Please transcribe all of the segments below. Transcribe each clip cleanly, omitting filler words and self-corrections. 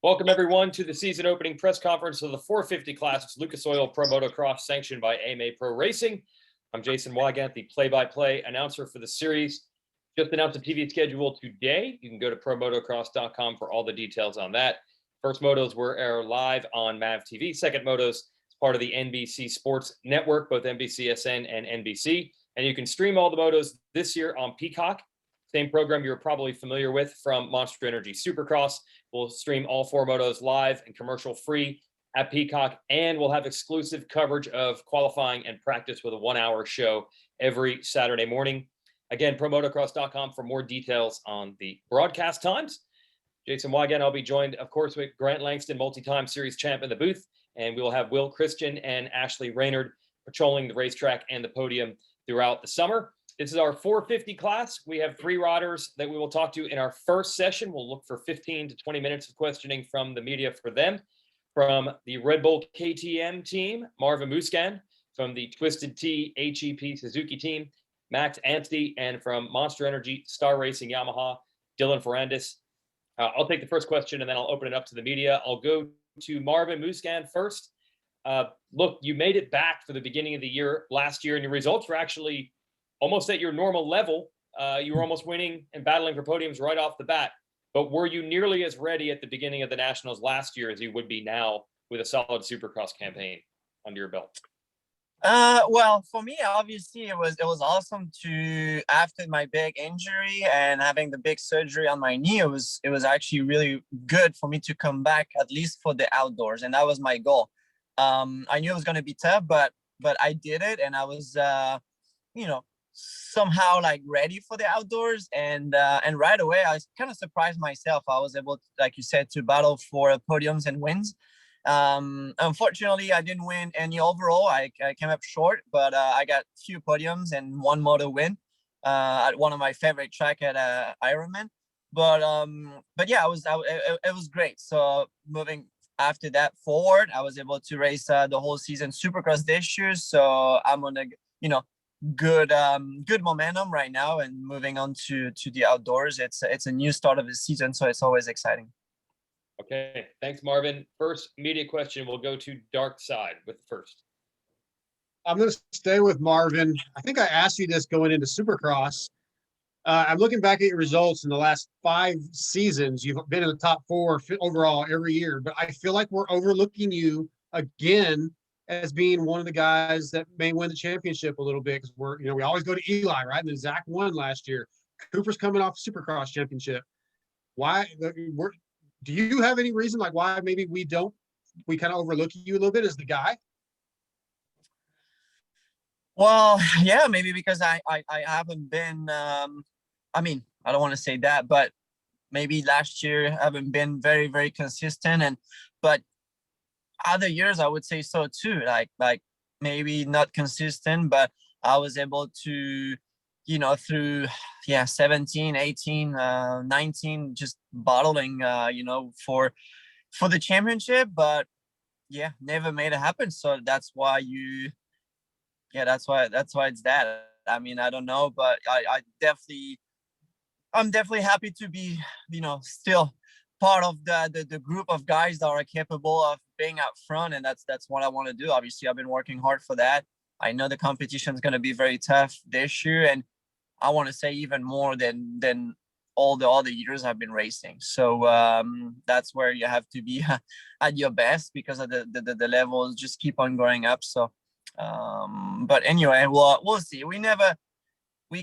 Welcome, everyone, to the season opening press conference of the 450 class. It's Lucas Oil Pro Motocross, sanctioned by AMA Pro Racing. I'm Jason Wygant, the play-by-play announcer for the series. Just announced the TV schedule today. You can go to promotocross.com for all the details on that. First motos were live on MAV TV. Second motos is part of the NBC Sports Network, both NBCSN and NBC. And you can stream all the motos this year on Peacock. Same program you're probably familiar with from Monster Energy Supercross. We'll stream all four motos live and commercial free at Peacock, and we'll have exclusive coverage of qualifying and practice with a 1-hour show every Saturday morning. Again, promotocross.com for more details on the broadcast times. Jason Wygant, I'll be joined, of course, with Grant Langston, multi-time series champ in the booth, and we will have Will Christian and Ashley Raynard patrolling the racetrack and the podium throughout the summer. This is our 450 class. We have 3 riders that we will talk to in our first session. We'll look for 15 to 20 minutes of questioning from the media for them. From the Red Bull KTM team, Marvin Musquin. From the Twisted Tea HEP Suzuki team, Max Anstey. And from Monster Energy Star Racing Yamaha, Dylan Ferrandis. I'll take the first question and then I'll open it up to the media. I'll go to Marvin Musquin first. Look, you made it back for the beginning of the year last year, and your results were actually almost at your normal level. You were almost winning and battling for podiums right off the bat. But were you nearly as ready at the beginning of the Nationals last year as you would be now with a solid Supercross campaign under your belt? Well, for me, obviously, it was awesome to, after my big injury and having the big surgery on my knee, it was actually really good for me to come back, at least for the outdoors, and that was my goal. I knew it was going to be tough, but I did it, and I was, somehow like ready for the outdoors, and right away I kind of surprised myself. I was able to, like you said, to battle for podiums and wins. Unfortunately, I didn't win any overall. I came up short, but I got 2 podiums and 1 moto win at one of my favorite track at Ironman. But yeah, it was great. So moving after that forward, I was able to race the whole season Supercross this year. So I'm on a good momentum right now, and moving on to the outdoors. It's a new start of the season, so it's always exciting. Okay, thanks, Marvin. First media question will go to Dark Side with the first. I'm going to stay with Marvin. I think I asked you this going into Supercross. I'm looking back at your results in the last 5 seasons. You've been in the top 4 overall every year, but I feel like we're overlooking you again as being one of the guys that may win the championship a little bit, because we always go to Eli, right? And then Zach won last year. Cooper's coming off Supercross championship. Why? Do you have any reason like why maybe we kind of overlook you a little bit as the guy? Well, yeah, maybe because I haven't been. I don't want to say that, but maybe last year I haven't been very, very consistent, but other years I would say so too. Like maybe not consistent, but I was able to, through 17, 18, 19, just battling, for the championship, but yeah, never made it happen. So that's why that's why it's that. I mean, I don't know, but I'm definitely happy to be, still part of the group of guys that are capable of being out front, and that's what I want to do. Obviously, I've been working hard for that. I know the competition is going to be very tough this year, and I want to say even more than all the other years I've been racing. So that's where you have to be at your best, because of the levels just keep on going up. So, but anyway, we'll see. We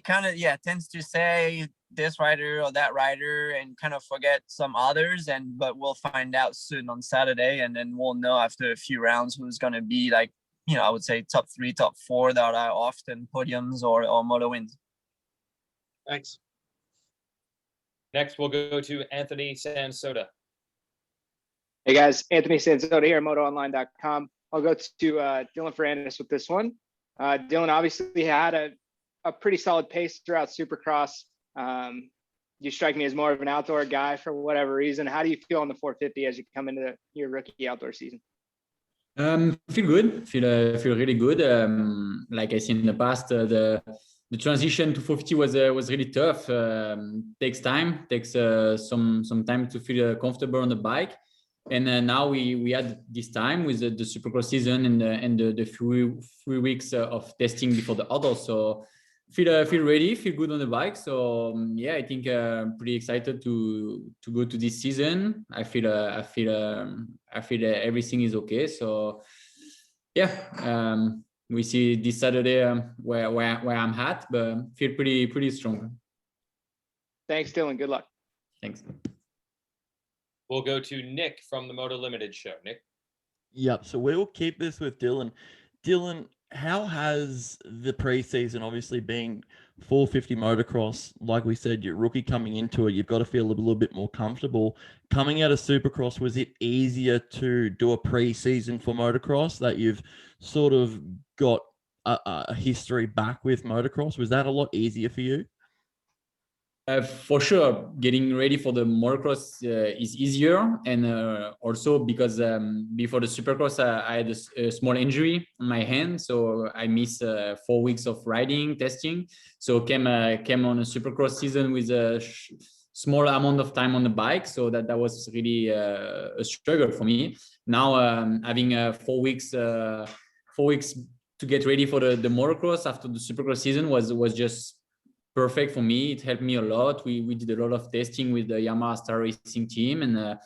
kind of tends to say this rider or that rider and kind of forget some others, but we'll find out soon on Saturday, and then we'll know after a few rounds who's going to be, like, I would say top 3, top 4 that are often podiums or moto wins. Thanks. Next, we'll go to Anthony Sansoda. Hey guys, Anthony Sansoda here, MotoOnline.com. I'll go to Dylan Ferrandis with this one. Dylan obviously had a pretty solid pace throughout Supercross. You strike me as more of an outdoor guy for whatever reason. How do you feel on the 450 as you come into your rookie outdoor season? Feel good. Feel really good. Like I said in the past, the transition to 450 was really tough. Takes time. Takes some time to feel comfortable on the bike. And now we had this time with the Supercross season and the 3 weeks of testing before the outdoors. So feel ready, feel good on the bike. So yeah, I think pretty excited to go to this season. I feel everything is okay. So yeah, we see this Saturday where I'm at, but feel pretty strong. Thanks, Dylan. Good luck. Thanks. We'll go to Nick from the Moto Limited show. Nick. Yep. So we will keep this with Dylan. Dylan, how has the preseason obviously been 450 motocross? Like we said, you're rookie coming into it. You've got to feel a little bit more comfortable. Coming out of Supercross, was it easier to do a preseason for motocross that you've sort of got a history back with motocross? Was that a lot easier for you? For sure, getting ready for the motocross is easier, and also because before the Supercross, I had a small injury on my hand, so I missed 4 weeks of riding testing. So came on a Supercross season with a small amount of time on the bike, so that was really a struggle for me. Now having 4 weeks to get ready for the motocross after the Supercross season was just perfect for me. It helped me a lot. We did a lot of testing with the Yamaha Star Racing team, and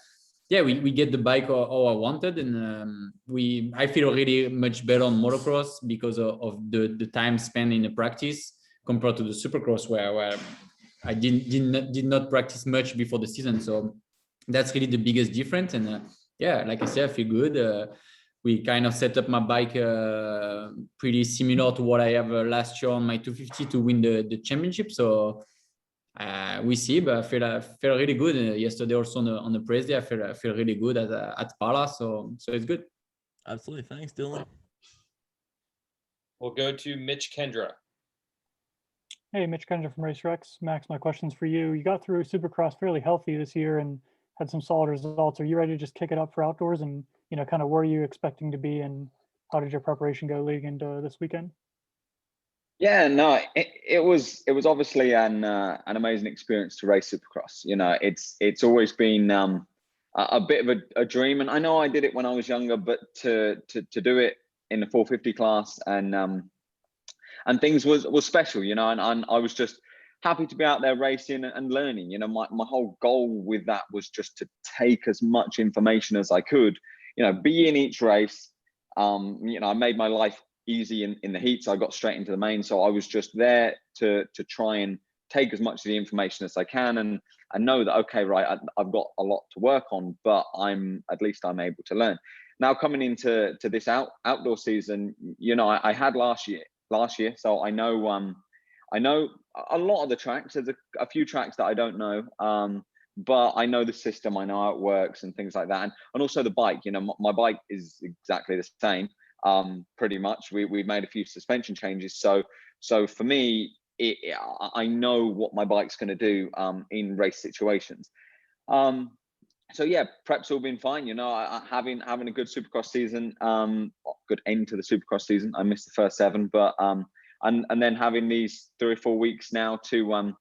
yeah, we get the bike how I wanted, and I feel really much better on motocross because of the time spent in the practice compared to the Supercross where I did not practice much before the season. So that's really the biggest difference. And yeah, like I said, I feel good. We kind of set up my bike pretty similar to what I have last year on my 250 to win the championship. So we see, but I feel really good. Yesterday also on the press day, I feel really good at Pala. So it's good. Absolutely. Thanks, Dylan. We'll go to Mitch Kendra. Hey, Mitch Kendra from RacerX. Max, my question's for you. You got through Supercross fairly healthy this year and had some solid results. Are you ready to just kick it up for outdoors? And kind of where are you expecting to be, and how did your preparation go leading into this weekend? Yeah, no, it was obviously an amazing experience to race Supercross. It's always been a bit of a dream, and I know I did it when I was younger, but to do it in the 450 class and things was special, and I was just happy to be out there racing and learning. My whole goal with that was just to take as much information as I could. Be in each race. I made my life easy in the heats. I got straight into the main, so I was just there to try and take as much of the information as I can and know that, okay, right, I've got a lot to work on, but at least I'm able to learn. Now coming into this outdoor season, I had last year, so I know a lot of the tracks. There's a few tracks that I don't know. But I know the system, I know how it works and things like that. And also the bike, my bike is exactly the same, pretty much. We've made a few suspension changes. So for me, I know what my bike's going to do in race situations. So yeah, prep's all been fine. Having a good Supercross season, good end to the Supercross season. I missed the first 7, but and then having these 3 or 4 weeks now to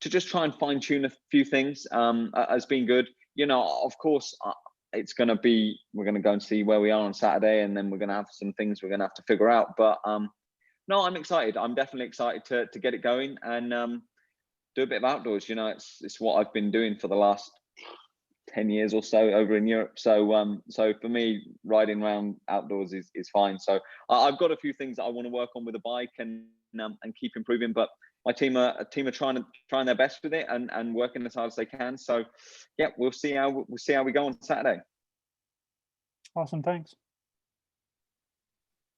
just try and fine tune a few things has been good. Of course, it's going to be, we're going to go and see where we are on Saturday, and then we're going to have some things we're going to have to figure out. But no, I'm excited. I'm definitely excited to get it going and do a bit of outdoors. It's what I've been doing for the last 10 years or so over in Europe. So for me, riding around outdoors is fine. So I've got a few things that I want to work on with the bike and keep improving, but my team are trying their best with it and working as hard as they can. So yeah, we'll see how we go on Saturday. Awesome, thanks.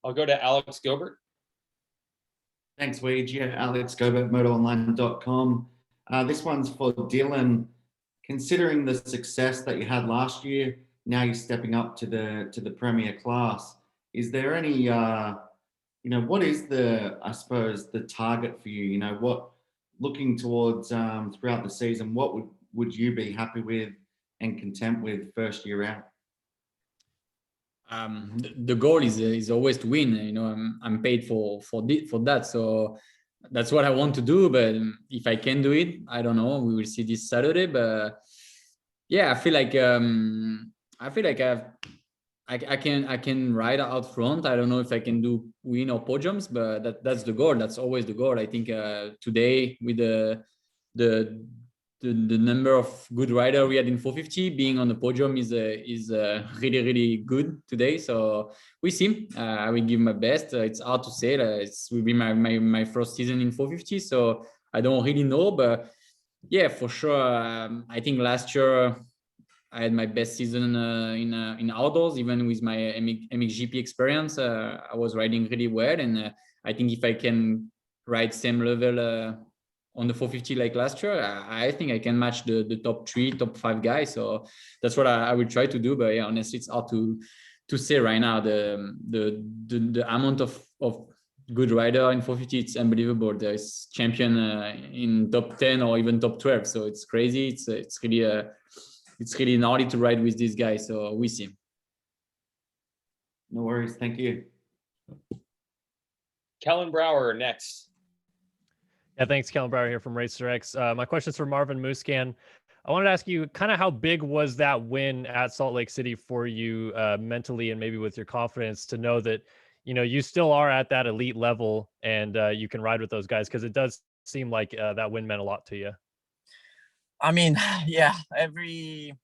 I'll go to Alex Gilbert. Thanks, Weege. Yeah, Alex Gilbert, MotoOnline.com. This one's for Dylan. Considering the success that you had last year, now you're stepping up to the Premier class. Is there any what is I suppose the target for you? What, looking towards throughout the season, what would you be happy with and content with first year out? The goal is always to win. I'm paid for that, so that's what I want to do. But if I can do it, I don't know. We will see this Saturday. But yeah, I feel like I feel like I can ride out front. I don't know if I can do win or podiums, but that's the goal. That's always the goal. I think today with the the number of good rider we had in 450, being on the podium is really really good today. So we see. I will give my best. It's hard to say. It will be my first season in 450, so I don't really know, but yeah, for sure. I think last year I had my best season in outdoors, even with my MXGP experience. I was riding really well, and I think if I can ride same level on the 450 like last year, I think I can match the top 3, top 5 guys. So that's what I will try to do. But yeah, honestly, it's hard to say right now. The amount of good rider in 450, it's unbelievable. There's champion in top 10 or even top 12. So it's crazy. It's really gnarly to ride with this guy. So we see. No worries. Thank you. Kellen Brower next. Yeah, thanks, Kellen Brower here from RacerX. My question's for Marvin Musquin. I wanted to ask you kind of how big was that win at Salt Lake City for you mentally and maybe with your confidence to know that, you know, you still are at that elite level and you can ride with those guys, because it does seem like that win meant a lot to you. I mean, yeah, every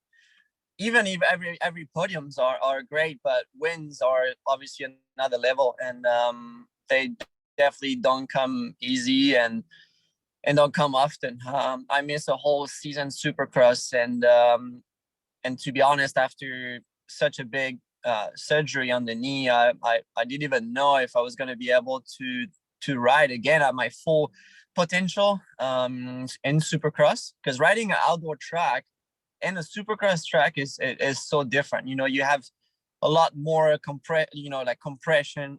podiums are great, but wins are obviously another level, and they definitely don't come easy and don't come often. I missed a whole season Supercross, and to be honest, after such a big surgery on the knee, I didn't even know if I was going to be able to ride again at my full potential in Supercross, because riding an outdoor track and a Supercross track is so different. You know, you have a lot more compression,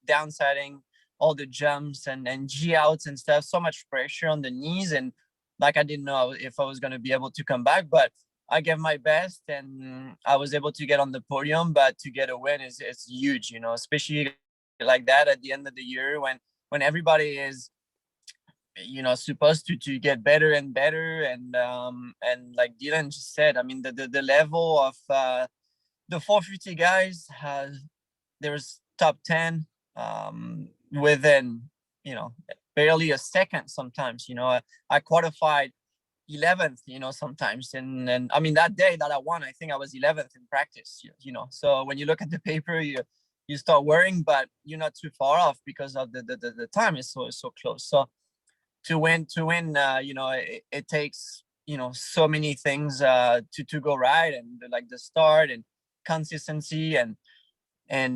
downsetting, all the jumps and G outs and stuff, so much pressure on the knees, and like I didn't know if I was going to be able to come back, but I gave my best and I was able to get on the podium. But to get a win is huge, you know, especially like that at the end of the year when everybody is, you know, supposed to get better and better, and like Dylan just said, I mean the level of the 450 guys there's top 10 within, you know, barely a second sometimes. You know, I qualified 11th, you know, sometimes, and I mean that day that I won, I think I was 11th in practice, you know. So when you look at the paper, you start worrying, but you're not too far off because of the time is so close. So to win, you know, it takes, you know, so many things to go right, and like the start and consistency and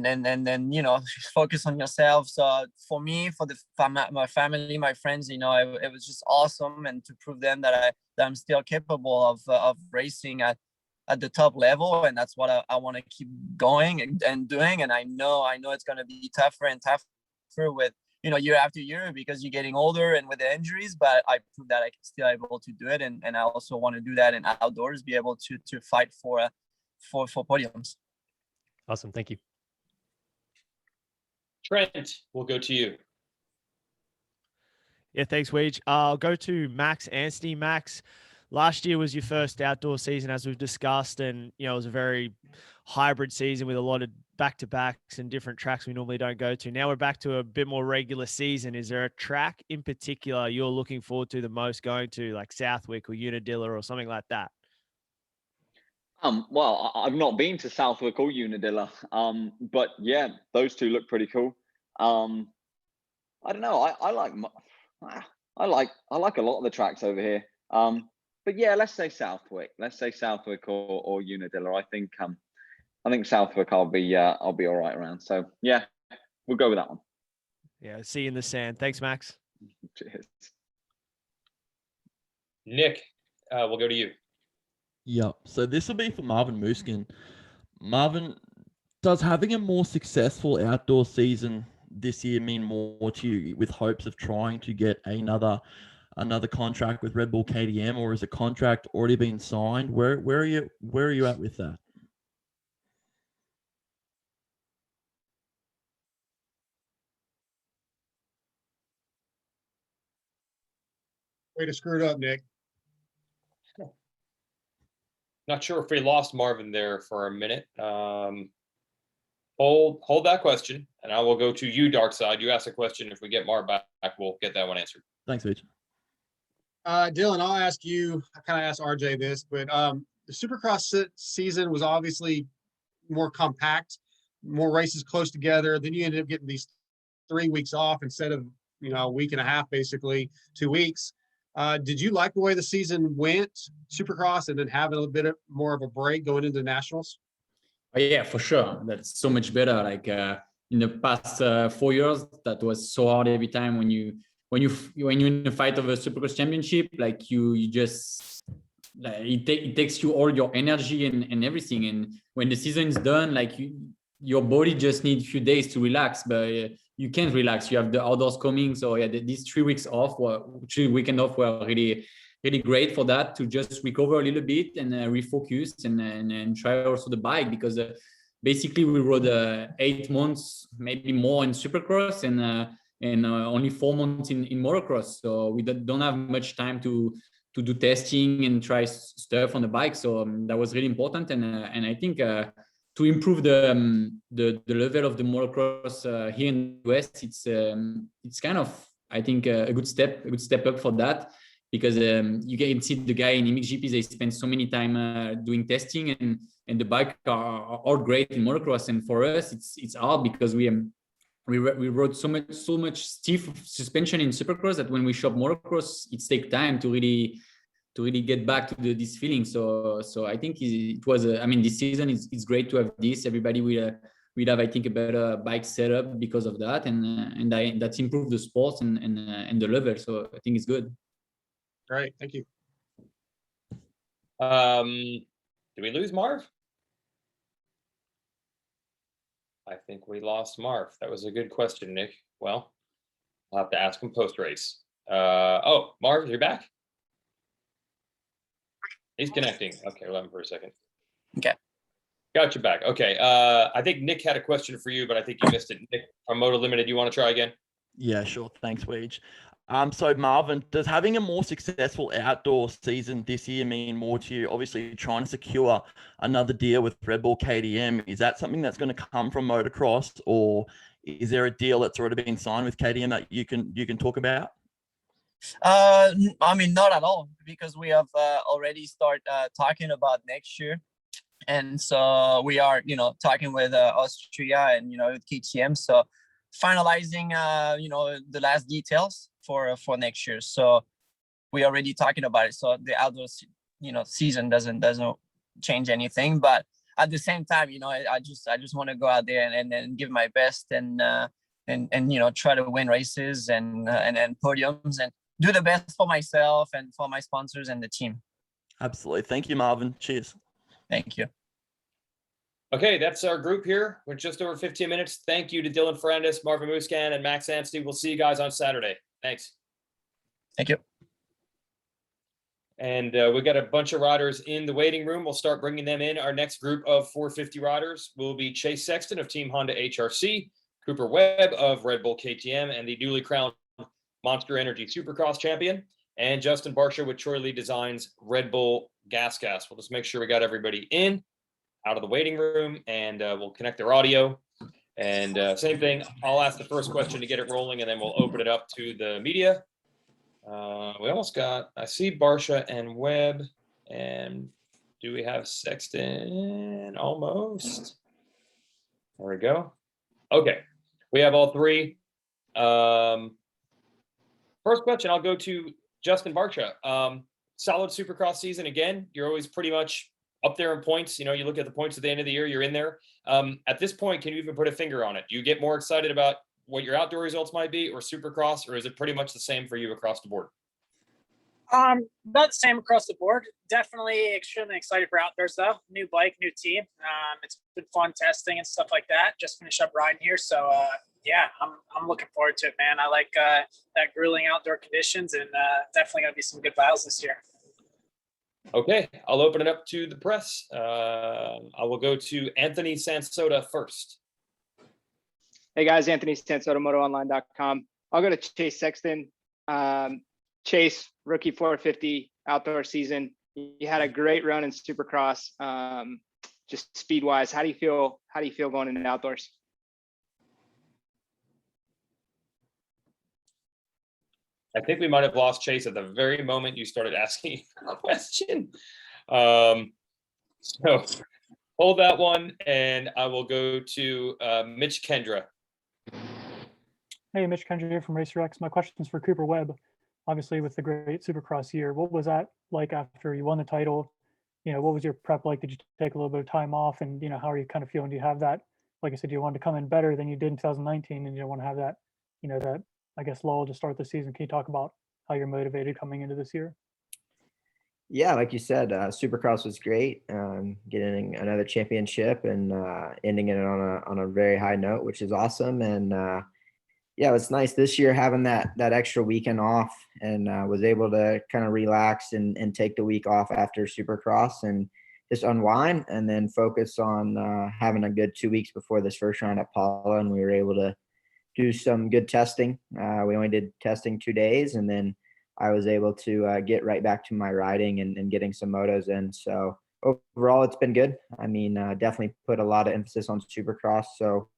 then, you know, focus on yourself. So for me, for my family, my friends, you know, it was just awesome, and to prove them that I'm still capable of racing at the top level, and that's what I want to keep going and doing. And I know it's going to be tougher and tougher with, you know, year after year, because you're getting older and with the injuries, but I proved that I can still able to do it, and I also want to do that in outdoors, be able to fight for podiums. Awesome, thank you. Trent, we'll go to you. Yeah, thanks, Weege. I'll go to Max Anstey. Max, last year was your first outdoor season, as we've discussed, and you know, it was a very hybrid season with a lot of back-to-backs and different tracks we normally don't go to. Now we're back to a bit more regular season. Is there a track in particular you're looking forward to the most going to, like Southwick or Unadilla or something like that? Well, I've not been to Southwick or Unadilla, but yeah, those two look pretty cool. I don't know. I like a lot of the tracks over here. But yeah, let's say Southwick. Let's say Southwick or Unadilla. I think Southwick I'll be all right around. So yeah, we'll go with that one. Yeah, see you in the sand. Thanks, Max. Cheers. Nick, we'll go to you. Yep. So this will be for Marvin Musquin. Marvin, does having a more successful outdoor season this year mean more to you, with hopes of trying to get another contract with Red Bull KTM, or is a contract already been signed? Where are you at with that? Way to screw it up, Nick. Not sure if we lost Marvin there for a minute. Hold that question, and I will go to you, Dark Side. You asked a question. If we get Marv back, we'll get that one answered. Thanks, Mitch. Dylan, I'll ask you, I kind of asked RJ this, but the Supercross season was obviously more compact, more races close together. Then you ended up getting these 3 weeks off instead of, a week and a half, basically 2 weeks. Did you like the way the season went, Supercross, and then having a little bit more of a break going into nationals? Oh, yeah, for sure. That's so much better. Like in the past 4 years, that was so hard every time when you're in the fight of a Supercross championship, like you just like it takes you all your energy and everything. And when the season is done, like your body just needs a few days to relax, but you can't relax. You have the outdoors coming. So yeah, these 3 weeks off, 3 weekend off were really, really great for that, to just recover a little bit and refocus and try also the bike, because basically we rode 8 months, maybe more in Supercross and only 4 months in motocross. So we don't have much time to do testing and try stuff on the bike. So that was really important. And I think to improve the level of the motocross here in the West, it's kind of, I think, a good step up for that, because you can see the guy in MXGP, they spend so many time doing testing, and the bike are all great in motocross. And for us, it's hard because we rode so much stiff suspension in Supercross that when we shop motocross, it takes time to really get back to this feeling. So I think it was this season it's great to have this. Everybody will have, I think, a better bike setup because of that, and that's improved the sport and the level. So I think it's good. Great, thank you. Did we lose Marv? I think we lost Marv. That was a good question, Nick. Well, I'll have to ask him post race. Marv, you're back? He's connecting. Okay, hold on for a second. Okay. Got you back. Okay. I think Nick had a question for you, but I think you missed it. Nick from Moto Limited, you want to try again? Yeah, sure. Thanks, Weege. So Marvin, does having a more successful outdoor season this year mean more to you? Obviously, trying to secure another deal with Red Bull KTM, is that something that's going to come from motocross, or is there a deal that's already been signed with KTM that you can talk about? Not at all, because we have already started talking about next year, and so we are, talking with Austria and with KTM, so finalizing the last details for next year. So we already talking about it. So the outdoor season doesn't change anything, but at the same time, I just want to go out there and give my best and try to win races and podiums and do the best for myself and for my sponsors and the team. Absolutely. Thank you, Marvin. Cheers. Thank you. Okay, that's our group here. We're just over 15 minutes. Thank you to Dylan Ferrandis, Marvin Musquin, and Max Anstey. We'll see you guys on Saturday. Thanks. Thank you. And we got a bunch of riders in the waiting room. We'll start bringing them in. Our next group of 450 riders will be Chase Sexton of Team Honda HRC, Cooper Webb of Red Bull KTM, and the newly crowned Monster Energy Supercross champion, and Justin Barcia with Troy Lee Designs Red Bull Gas. We'll just make sure we got everybody in, out of the waiting room, and we'll connect their audio. And same thing, I'll ask the first question to get it rolling, and then we'll open it up to the media. We almost got, I see Barcia and Webb, and do we have Sexton? Almost. There we go. Okay, we have all three. First question, I'll go to Justin Barcia. Solid Supercross season again. You're always pretty much up there in points. You look at the points at the end of the year, you're in there. At this point, can you even put a finger on it? Do you get more excited about what your outdoor results might be or Supercross, or is it pretty much the same for you across the board? About the same across the board. Definitely extremely excited for outdoors though. New bike, new team. It's been fun testing and stuff like that. Just finished up riding here. So yeah, I'm looking forward to it, man. I like that grueling outdoor conditions, and definitely gonna be some good battles this year. Okay, I'll open it up to the press. I will go to Anthony Sansoda first. Hey guys, Anthony Sansoda, MotoOnline.com. I'll go to Chase Sexton. Chase, rookie 450 outdoor season. You had a great run in Supercross. Just speed wise, how do you feel going into outdoors? I think we might have lost Chase at the very moment you started asking a question. So hold that one, and I will go to Mitch Kendra. Hey, Mitch Kendra here from Racer X. My question's for Cooper Webb. Obviously, with the great Supercross year, what was that like after you won the title? What was your prep like? Did you take a little bit of time off? And, how are you kind of feeling? Do you have that, like I said, you wanted to come in better than you did in 2019, and you don't want to have that, that, I guess, lull to start the season. Can you talk about how you're motivated coming into this year? Yeah, like you said, Supercross was great. Getting another championship and ending it on a very high note, which is awesome. And yeah, it's nice this year having that extra weekend off, and was able to kind of relax and take the week off after Supercross and just unwind, and then focus on having a good 2 weeks before this first round at Paula. And we were able to do some good testing. We only did testing 2 days, and then I was able to get right back to my riding and getting some motos in. So overall, it's been good. I mean, definitely put a lot of emphasis on Supercross. So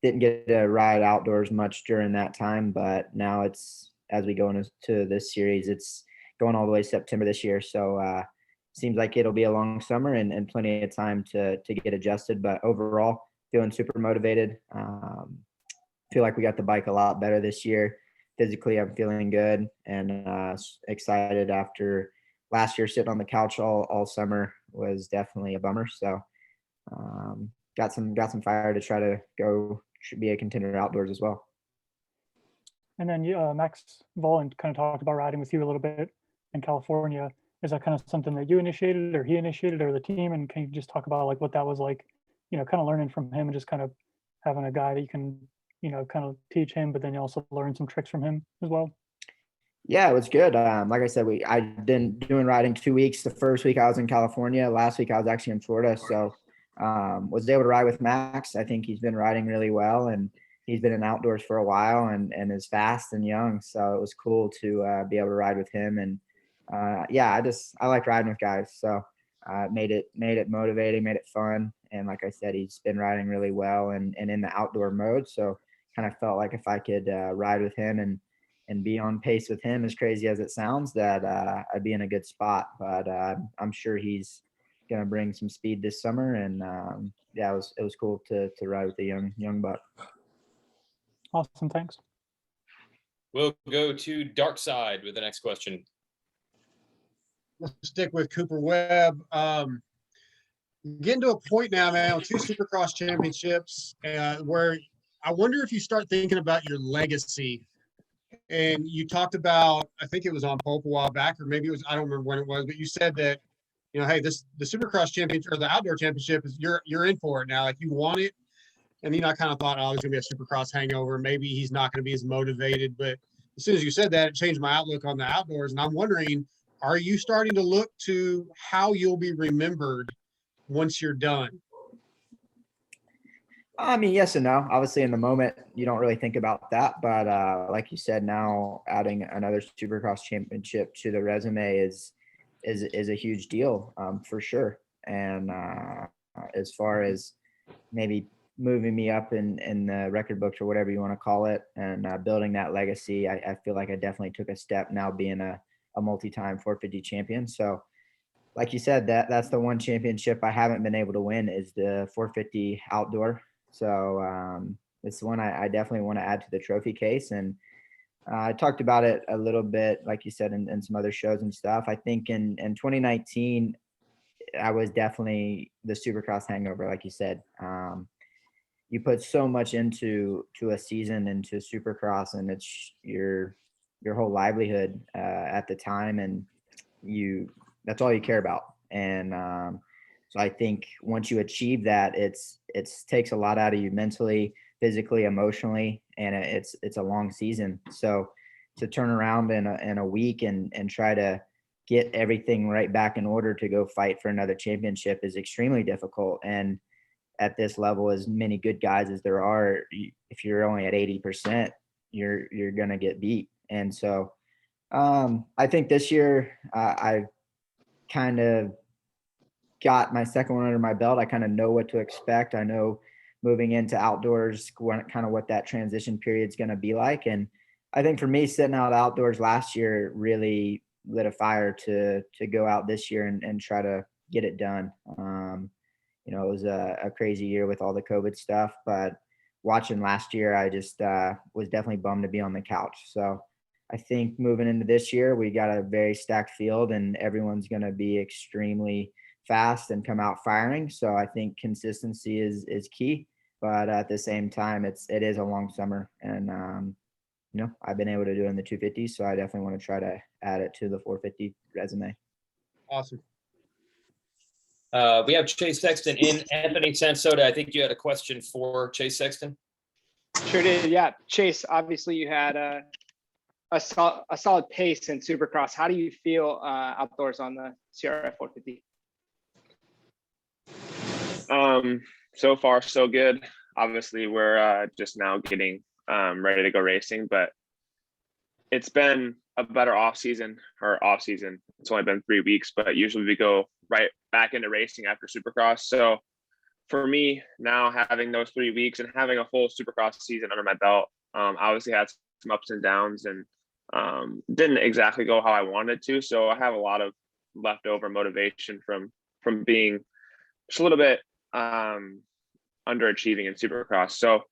didn't get to ride outdoors much during that time, but now it's, as we go into this series, it's going all the way to September this year. So seems like it'll be a long summer and plenty of time to get adjusted. But overall, feeling super motivated. Feel like we got the bike a lot better this year. Physically, I'm feeling good and excited. After last year sitting on the couch all summer was definitely a bummer. So got some fire to try to go be a contender outdoors as well. And then Max Volant kind of talked about riding with you a little bit in California. Is that kind of something that you initiated, or he initiated, or the team? And can you just talk about like what that was like, kind of learning from him and just kind of having a guy that you can, kind of teach him, but then you also learn some tricks from him as well? Yeah, it was good. Like I said, I've been doing riding 2 weeks. The first week I was in California. Last week I was actually in Florida. So was able to ride with Max. I think he's been riding really well, and he's been in outdoors for a while and is fast and young. So it was cool to be able to ride with him. And yeah, I like riding with guys. So made it motivating, made it fun. And like I said, he's been riding really well and in the outdoor mode. So kind of felt like if I could ride with him and be on pace with him, as crazy as it sounds, that I'd be in a good spot. But I'm sure he's going to bring some speed this summer. And yeah, it was cool to ride with the young buck. Awesome. Thanks. We'll go to Dark Side with the next question. Let's stick with Cooper Webb. Getting to a point now, man, with 2 Supercross championships, where I wonder if you start thinking about your legacy. And you talked about, I think it was on Pope a while back, or maybe it was, I don't remember when it was, but you said that, hey, the Supercross championship or the outdoor championship is you're in for it now. Like, you want it. And I kind of thought, oh, there's gonna be a Supercross hangover. Maybe he's not gonna be as motivated. But as soon as you said that, it changed my outlook on the outdoors. And I'm wondering, are you starting to look to how you'll be remembered once you're done? I mean, yes and no. Obviously, in the moment, you don't really think about that. But like you said, now adding another Supercross championship to the resume is a huge deal, for sure. And as far as maybe moving me up in the record books or whatever you want to call it, and building that legacy, I feel like I definitely took a step now being a multi-time 450 champion. So like you said, that's the one championship I haven't been able to win, is the 450 outdoor. So it's the one I definitely want to add to the trophy case. And I talked about it a little bit, like you said, in some other shows and stuff. I think in 2019, I was definitely the Supercross hangover, like you said. You put so much into a season, into Supercross, and it's your whole livelihood at the time, and that's all you care about. And so I think once you achieve that, it takes a lot out of you mentally, physically, emotionally, and it's a long season. So to turn around in a week and try to get everything right back in order to go fight for another championship is extremely difficult. And at this level, as many good guys as there are, if you're only at 80%, you're gonna get beat. And so I think this year I kind of got my second one under my belt. I kind of know what to expect. I know moving into outdoors, kind of what that transition period is going to be like. And I think for me, sitting out outdoors last year really lit a fire to go out this year and try to get it done. You know, it was a crazy year with all the COVID stuff, but watching last year, I just was definitely bummed to be on the couch. So I think moving into this year, we got a very stacked field and everyone's going to be extremely fast and come out firing. So I think consistency is key, but at the same time, it is a long summer, and you know, I've been able to do it in the 250, so I definitely want to try to add it to the 450 resume. Awesome. We have Chase Sexton in. Anthony Sansoda, I think you had a question for Chase Sexton. Sure did. Yeah, Chase. Obviously, you had a solid pace in Supercross. How do you feel outdoors on the CRF 450? So far so good. Obviously we're just now getting ready to go racing, but it's been a better off season. It's only been 3 weeks, but usually we go right back into racing after Supercross. So for me now, having those 3 weeks and having a full Supercross season under my belt, obviously had some ups and downs and didn't exactly go how I wanted to. So I have a lot of leftover motivation from being just a little bit underachieving in Supercross. So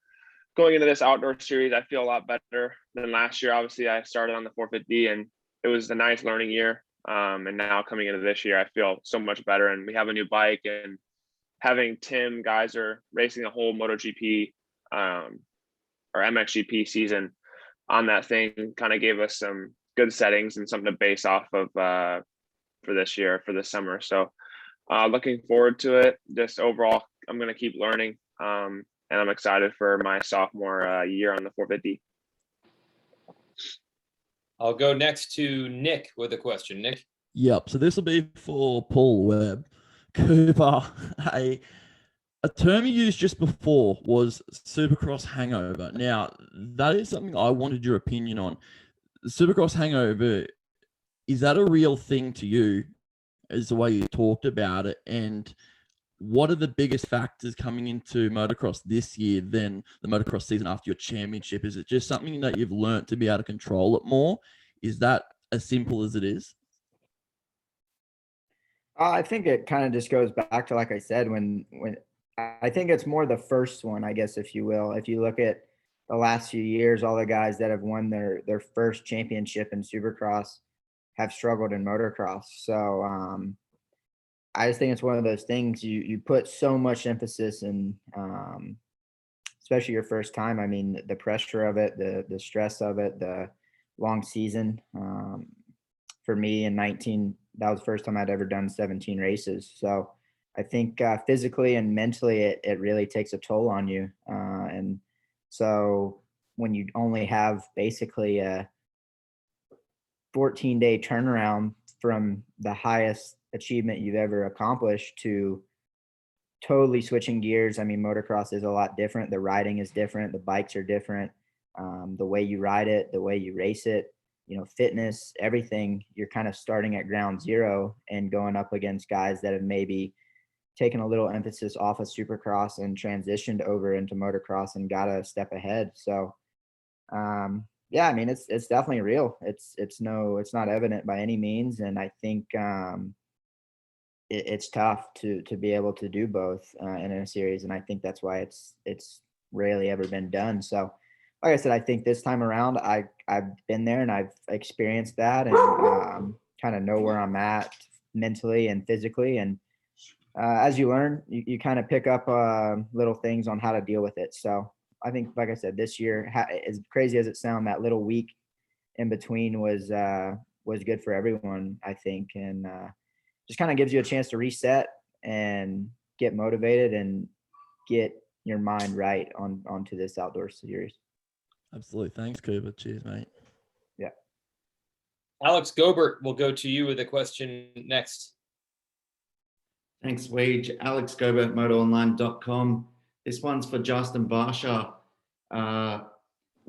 going into this outdoor series, I feel a lot better than last year. Obviously, I started on the 450 and it was a nice learning year. And now coming into this year, I feel so much better. And we have a new bike, and having Tim Geiser racing a whole MotoGP or MXGP season on that thing kind of gave us some good settings and something to base off of for this year, for this summer. So looking forward to it. Just overall, I'm going to keep learning. And I'm excited for my sophomore year on the 450. I'll go next to Nick with a question. Nick. Yep. So this will be for Paul Webb. Cooper, a term you used just before was Supercross hangover. Now, that is something I wanted your opinion on. Supercross hangover, is that a real thing to you, is the way you talked about it? And what are the biggest factors coming into motocross this year than the motocross season after your championship? Is it just something that you've learned to be able to control it more? Is that as simple as it is? I think it kind of just goes back to, like I said, when I think it's more the first one, I guess, if you will. If you look at the last few years, all the guys that have won their first championship in Supercross have struggled in motocross. So I just think it's one of those things you put so much emphasis in, especially your first time. I mean, the pressure of it, the stress of it, the long season. For me in 19, that was the first time I'd ever done 17 races. So I think physically and mentally, it really takes a toll on you. And so when you only have basically a 14-day turnaround from the highest achievement you've ever accomplished to totally switching gears. I mean, motocross is a lot different. The riding is different. The bikes are different. The way you ride it, the way you race it, you know, fitness, everything, you're kind of starting at ground zero and going up against guys that have maybe taken a little emphasis off of Supercross and transitioned over into motocross and got a step ahead. So, yeah, I mean, it's definitely real. It's not evident by any means. And I think, it's tough to be able to do both in a series, and I think that's why it's rarely ever been done. So, like I said, I think this time around, I've been there and I've experienced that, and kind of know where I'm at mentally and physically. And as you learn, you kind of pick up little things on how to deal with it. So I think, like I said, this year, as crazy as it sounds, that little week in between was good for everyone, I think, and just kind of gives you a chance to reset and get motivated and get your mind right onto this outdoor series. Absolutely. Thanks, Cooper. Cheers, mate. Yeah. Alex Gobert will go to you with a question next. Thanks, Weege. Alex Gobert, MotoOnline.com. This one's for Justin Barsha.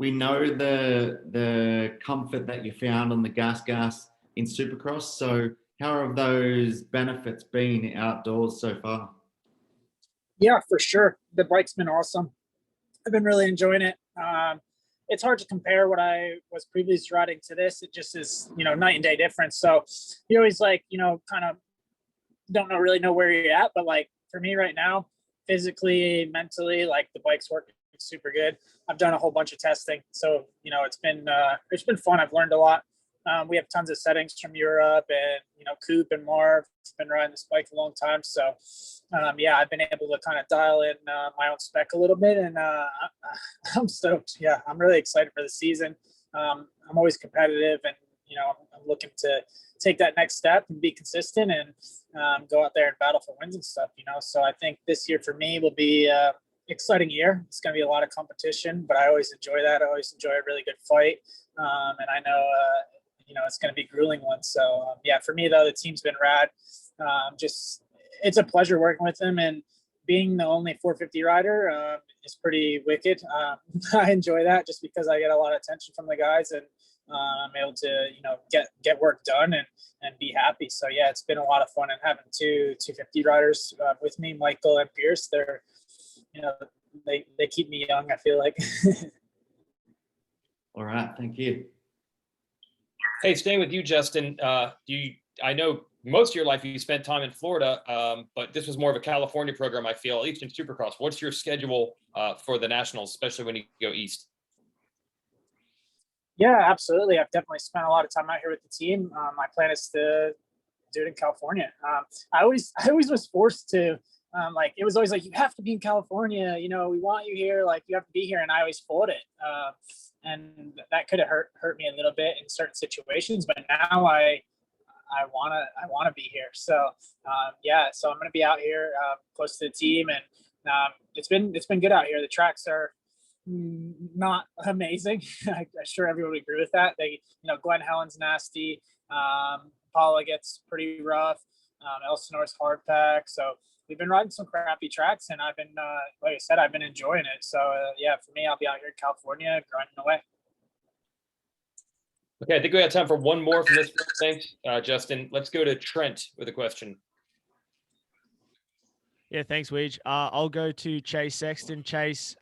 we know the comfort that you found on the gas in Supercross. So how have those benefits been outdoors so far? Yeah, for sure. The bike's been awesome. I've been really enjoying it. It's hard to compare what I was previously riding to this. It just is, night and day difference. So you always kind of don't really know where you're at. But like for me right now, physically, mentally, like the bike's working super good. I've done a whole bunch of testing. So, it's been fun. I've learned a lot. We have tons of settings from Europe, and Coop and Marv have been riding this bike a long time. So I've been able to kind of dial in my own spec a little bit, and I'm stoked. Yeah, I'm really excited for the season. I'm always competitive, and I'm looking to take that next step and be consistent and go out there and battle for wins and stuff. So I think this year for me will be exciting year. It's going to be a lot of competition, but I always enjoy that. I always enjoy a really good fight, and I know it's going to be a grueling one. So for me though, the team's been rad. It's a pleasure working with them, and being the only 450 rider is pretty wicked. I enjoy that just because I get a lot of attention from the guys, and I'm able to get work done and be happy. So yeah, it's been a lot of fun, and having two 250 riders with me, Michael and Pierce. They're they keep me young, I feel like. All right, thank you. Hey, staying with you, Justin. I know most of your life you spent time in Florida, but this was more of a California program, I feel, at least in Supercross. What's your schedule for the Nationals, especially when you go east? Yeah, absolutely. I've definitely spent a lot of time out here with the team. My plan is to do it in California. I always was forced to. It was always like, you have to be in California, we want you here, like you have to be here. And I always fought it. And that could have hurt me a little bit in certain situations, but now I want to be here. So, so I'm going to be out here close to the team, and it's been good out here. The tracks are not amazing. I'm sure everyone would agree with that. Glen Helen's nasty. Paula gets pretty rough. Elsinore's hard pack. So we've been riding some crappy tracks, and I've been, like I said, I've been enjoying it. So for me, I'll be out here in California grinding away. Okay, I think we have time for one more from this. Thanks, Justin. Let's go to Trent with a question. Yeah, thanks, Weege. I'll go to Chase Sexton. Chase,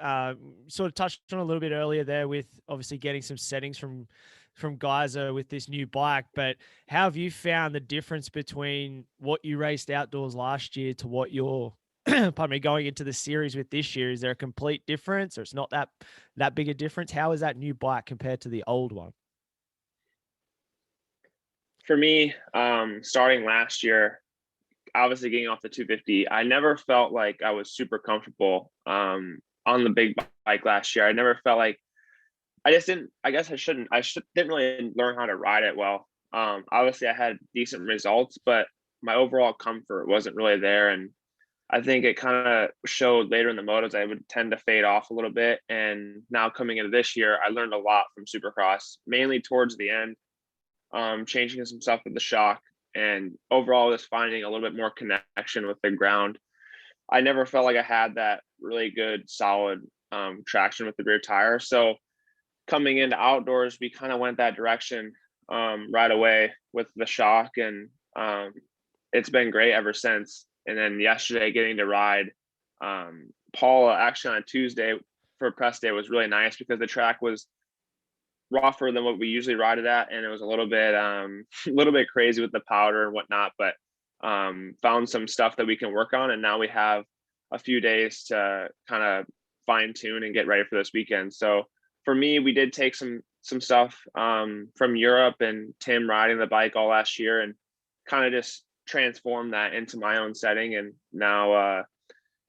sort of touched on a little bit earlier there with obviously getting some settings from Geyser with this new bike, but how have you found the difference between what you raced outdoors last year to what you're pardon me, going into the series with this year? Is there a complete difference, or it's not that big a difference? How is that new bike compared to the old one? For me, starting last year, obviously getting off the 250, I never felt like I was super comfortable on the big bike last year. I never felt like I didn't really learn how to ride it well. Obviously I had decent results, but my overall comfort wasn't really there. And I think it kind of showed later in the motos. I would tend to fade off a little bit. And now coming into this year, I learned a lot from Supercross, mainly towards the end, changing some stuff with the shock, and overall just finding a little bit more connection with the ground. I never felt like I had that really good, solid traction with the rear tire. So coming into outdoors, we kind of went that direction right away with the shock, and it's been great ever since. And then yesterday, getting to ride Paula actually on a Tuesday for press day was really nice, because the track was rougher than what we usually ride it at, and it was a little bit crazy with the powder and whatnot. But found some stuff that we can work on, and now we have a few days to kind of fine tune and get ready for this weekend. So for me, we did take some stuff from Europe and Tim riding the bike all last year, and kind of just transform that into my own setting. And now,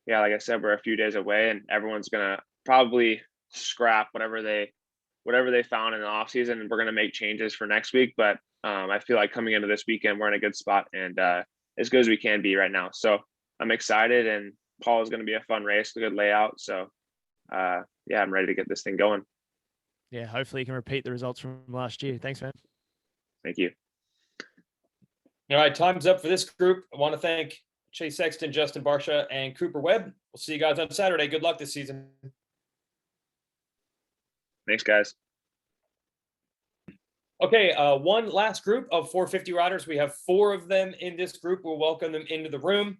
like I said, we're a few days away, and everyone's gonna probably scrap whatever they found in the off season, and we're gonna make changes for next week. But I feel like coming into this weekend, we're in a good spot, and as good as we can be right now. So I'm excited, and Paul is gonna be a fun race, a good layout. So I'm ready to get this thing going. Yeah, hopefully you can repeat the results from last year. Thanks, man. Thank you. All right, time's up for this group. I want to thank Chase Sexton, Justin Barcia, and Cooper Webb. We'll see you guys on Saturday. Good luck this season. Thanks, guys. Okay, one last group of 450 riders. We have 4 of them in this group. We'll welcome them into the room.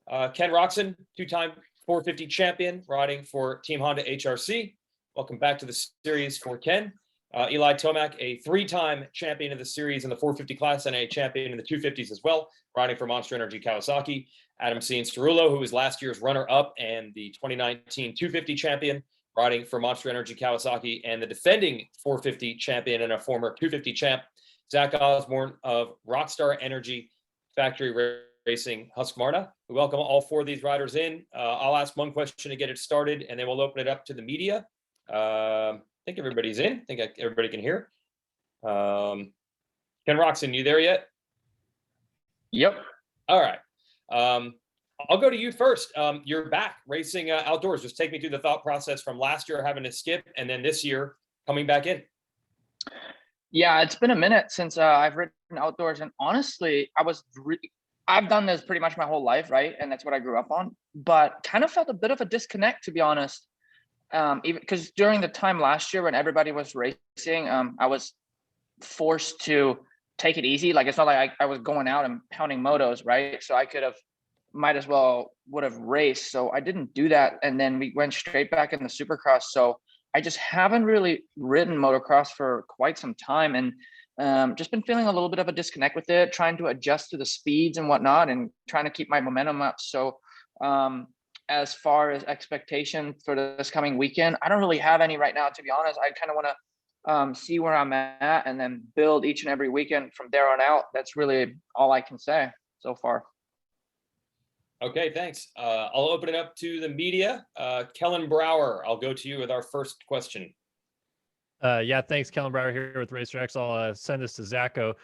Ken Roxon, 2-time 450 champion, riding for Team Honda HRC. Welcome back to the series for Ken. Eli Tomac, a 3-time champion of the series in the 450 class and a champion in the 250s as well, riding for Monster Energy Kawasaki. Adam Cianciarulo, who was last year's runner-up and the 2019 250 champion, riding for Monster Energy Kawasaki, and the defending 450 champion and a former 250 champ, Zach Osborne of Rockstar Energy Factory Racing Husqvarna. We welcome all 4 of these riders in. I'll ask one question to get it started, and then we'll open it up to the media. I think everybody's in. I think everybody can hear. Ken Roxon, you there yet? Yep. All right. I'll go to you first. You're back racing outdoors. Just take me through the thought process from last year having to skip and then this year coming back in. Yeah, it's been a minute since I've ridden outdoors, and honestly, I've done this pretty much my whole life, right? And that's what I grew up on, but kind of felt a bit of a disconnect, to be honest. Even because during the time last year when everybody was racing, I was forced to take it easy. Like, it's not like I was going out and pounding motos, right? So I would have raced. So I didn't do that. And then we went straight back in the Supercross. So I just haven't really ridden motocross for quite some time, and just been feeling a little bit of a disconnect with it, trying to adjust to the speeds and whatnot, and trying to keep my momentum up. So as far as expectation for this coming weekend, I don't really have any right now, to be honest. I kind of want to see where I'm at and then build each and every weekend from there on out. That's really all I can say so far. Okay, thanks. I'll open it up to the media. Kellen Brower, I'll go to you with our first question. Yeah, thanks. Kellen Brower here with Racer X. I'll send this to Zacho.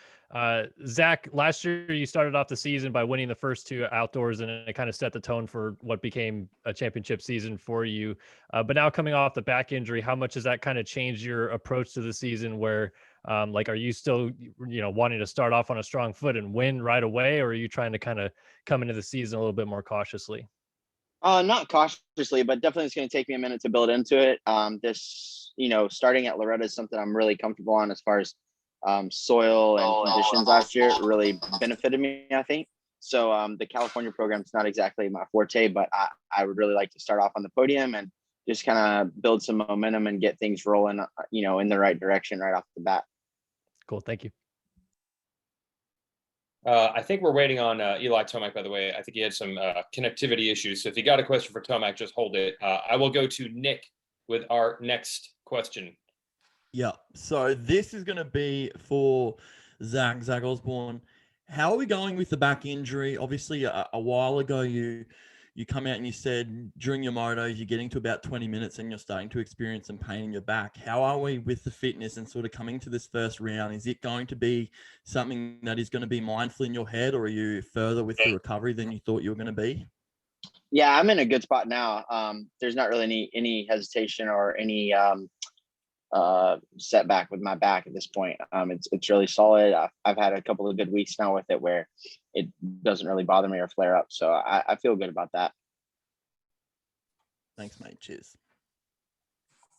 Zach, last year you started off the season by winning the first 2 outdoors, and it kind of set the tone for what became a championship season for you. But now coming off the back injury, how much has that kind of changed your approach to the season? Where, are you still, wanting to start off on a strong foot and win right away, or are you trying to kind of come into the season a little bit more cautiously? Not cautiously, but definitely it's going to take me a minute to build into it. Starting at Loretta is something I'm really comfortable on as far as soil and conditions last year. It really benefited me, I think. So the California program is not exactly my forte, but I would really like to start off on the podium and just kind of build some momentum and get things rolling, in the right direction right off the bat. Cool. Thank you. I think we're waiting on Eli Tomac, by the way. I think he had some connectivity issues. So if you got a question for Tomac, just hold it. I will go to Nick with our next question. Yeah. So this is going to be for Zach Osborne. How are we going with the back injury? Obviously, a while ago, you come out and you said during your motos, you're getting to about 20 minutes and you're starting to experience some pain in your back. How are we with the fitness and sort of coming to this first round? Is it going to be something that is going to be mindful in your head, or are you further with the recovery than you thought you were going to be? Yeah, I'm in a good spot now. There's not really any hesitation or any setback with my back at this point. It's really solid. I've had a couple of good weeks now with it where it doesn't really bother me or flare up. So I feel good about that. Thanks, mate. Cheers.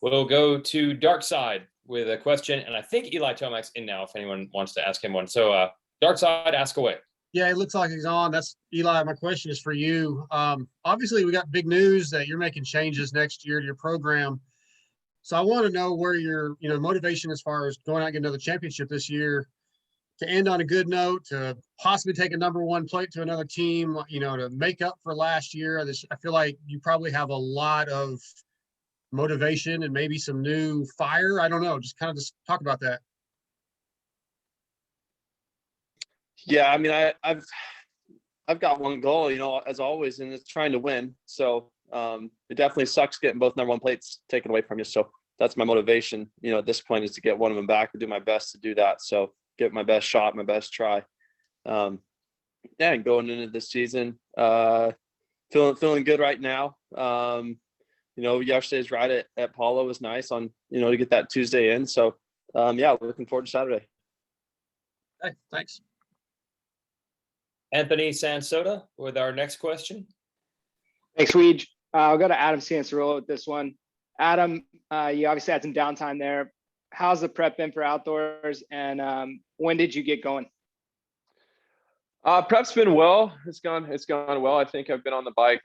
We'll go to Dark Side with a question, and I think Eli Tomac's in now if anyone wants to ask him one. So Dark Side, ask away. Yeah, it looks like he's on. That's Eli. My question is for you. Obviously, we got big news that you're making changes next year to your program. So I want to know where your, motivation as far as going out and getting another championship this year, to end on a good note, to possibly take a number 1 plate to another team, to make up for last year. I feel like you probably have a lot of motivation and maybe some new fire. I don't know. Just talk about that. Yeah, I mean, I've got one goal, as always, and it's trying to win. So it definitely sucks getting both number 1 plates taken away from you. So that's my motivation, at this point, is to get one of them back and do my best to do that. So get my best shot, my best try. And going into this season, feeling good right now. Yesterday's ride at Palo was nice on, to get that Tuesday in. So looking forward to Saturday. Okay, thanks. Anthony Sansoda with our next question. Thanks, Weege. I'll go to Adam Cianciarulo with this one. Adam, you obviously had some downtime there. How's the prep been for outdoors, and when did you get going? Prep's been well. It's gone well. I think I've been on the bike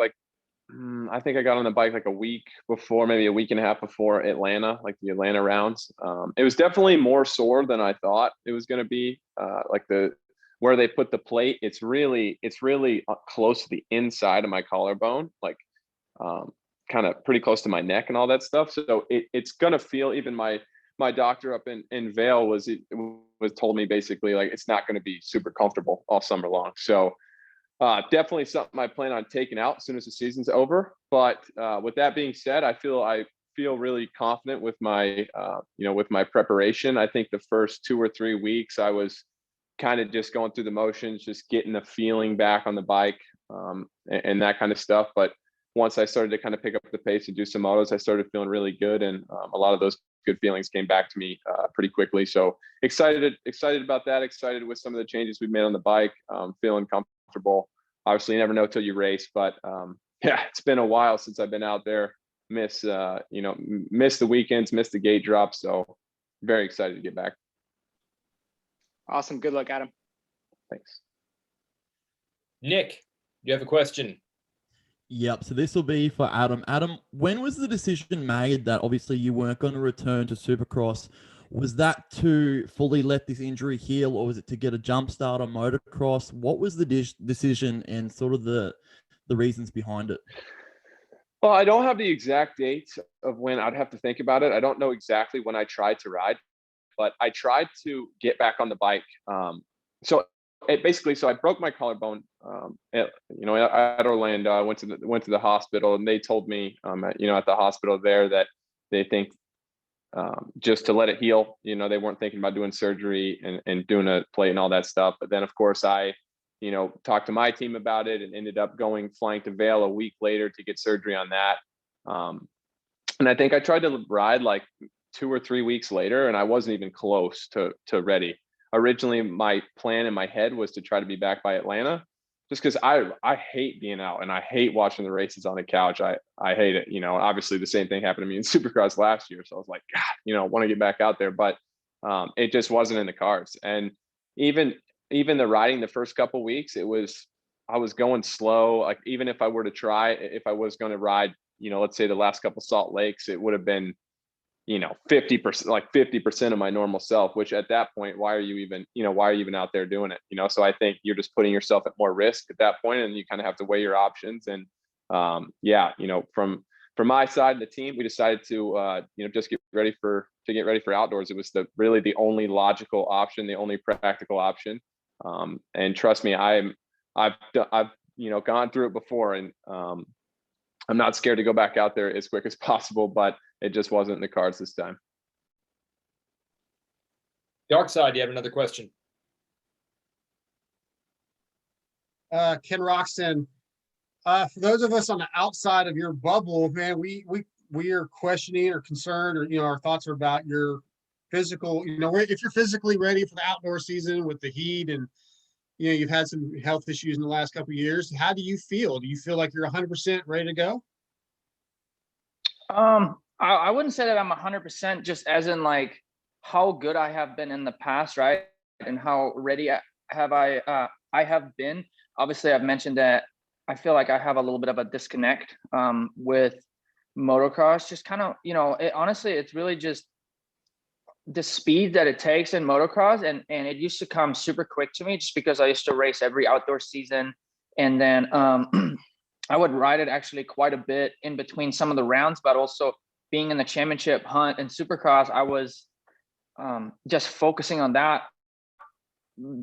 I think I got on the bike like a week before, maybe a week and a half before Atlanta, like the Atlanta rounds. It was definitely more sore than I thought it was going to be. Like where they put the plate, it's really close to the inside of my collarbone, like kind of pretty close to my neck and all that stuff. So it's gonna feel, even my doctor up in Vail was told me basically like it's not going to be super comfortable all summer long. So definitely something I plan on taking out as soon as the season's over. But with that being said, I feel really confident with my with my preparation. I think the first 2 or 3 weeks I was kind of just going through the motions, just getting the feeling back on the bike and that kind of stuff. But once I started to kind of pick up the pace and do some motos, I started feeling really good, and a lot of those good feelings came back to me pretty quickly. So excited about that. Excited with some of the changes we've made on the bike. Feeling comfortable. Obviously, you never know till you race, but yeah, it's been a while since I've been out there. Miss the weekends, miss the gate drops. So very excited to get back. Awesome. Good luck, Adam. Thanks. Nick, you have a question? Yep. So this will be for Adam. Adam, when was the decision made that obviously you weren't going to return to Supercross? Was that to fully let this injury heal, or was it to get a jump start on motocross? What was the decision and sort of the reasons behind it? Well, I don't have the exact dates of when. I'd have to think about it. I don't know exactly when I tried to ride, but I tried to get back on the bike. So I broke my collarbone at Orlando. I went to the hospital, and they told me at the hospital there that they think just to let it heal. They weren't thinking about doing surgery and doing a plate and all that stuff. But then of course I talked to my team about it and ended up flying to Vail a week later to get surgery on that. And I think I tried to ride like 2 or 3 weeks later, and I wasn't even close to ready. Originally, my plan in my head was to try to be back by Atlanta, just because I hate being out and I hate watching the races on the couch. I hate it. Obviously the same thing happened to me in Supercross last year. So I was like, God, I want to get back out there, but it just wasn't in the cards. And even the riding the first couple of weeks, I was going slow. Like even if I were to try, if I was going to ride, let's say the last couple Salt Lakes, it would have been 50% of my normal self, which at that point, why are you even out there doing it? So I think you're just putting yourself at more risk at that point, and you kind of have to weigh your options. And from my side, the team, we decided to just get ready for outdoors. It was really the only logical option, the only practical option. And trust me, I've gone through it before, and I'm not scared to go back out there as quick as possible, but it just wasn't in the cards this time. Dark Side, you have another question? Ken Roxton, for those of us on the outside of your bubble, man, we are questioning or concerned, or our thoughts are about your physical. If you're physically ready for the outdoor season with the heat, and you've had some health issues in the last couple of years. How do you feel? Do you feel like you're 100% ready to go? I wouldn't say that I'm 100%, just as in like how good I have been in the past, right? And how ready I have been. Obviously, I've mentioned that I feel like I have a little bit of a disconnect with motocross. Just kind of, honestly, it's really just the speed that it takes in motocross, and it used to come super quick to me just because I used to race every outdoor season, and then I would ride it actually quite a bit in between some of the rounds, but also being in the championship hunt and Supercross, I was just focusing on that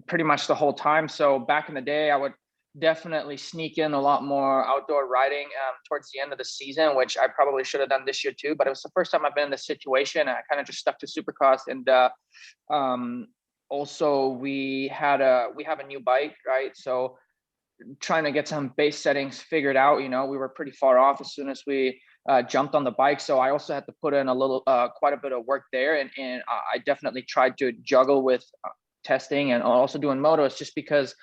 pretty much the whole time. So back in the day, I would definitely sneak in a lot more outdoor riding towards the end of the season, which I probably should have done this year too, but it was the first time I've been in this situation. I kind of just stuck to Supercross, and also we have a new bike, right? So trying to get some base settings figured out, we were pretty far off as soon as we jumped on the bike. So I also had to put in quite a bit of work there, and I definitely tried to juggle with testing and also doing motos, just because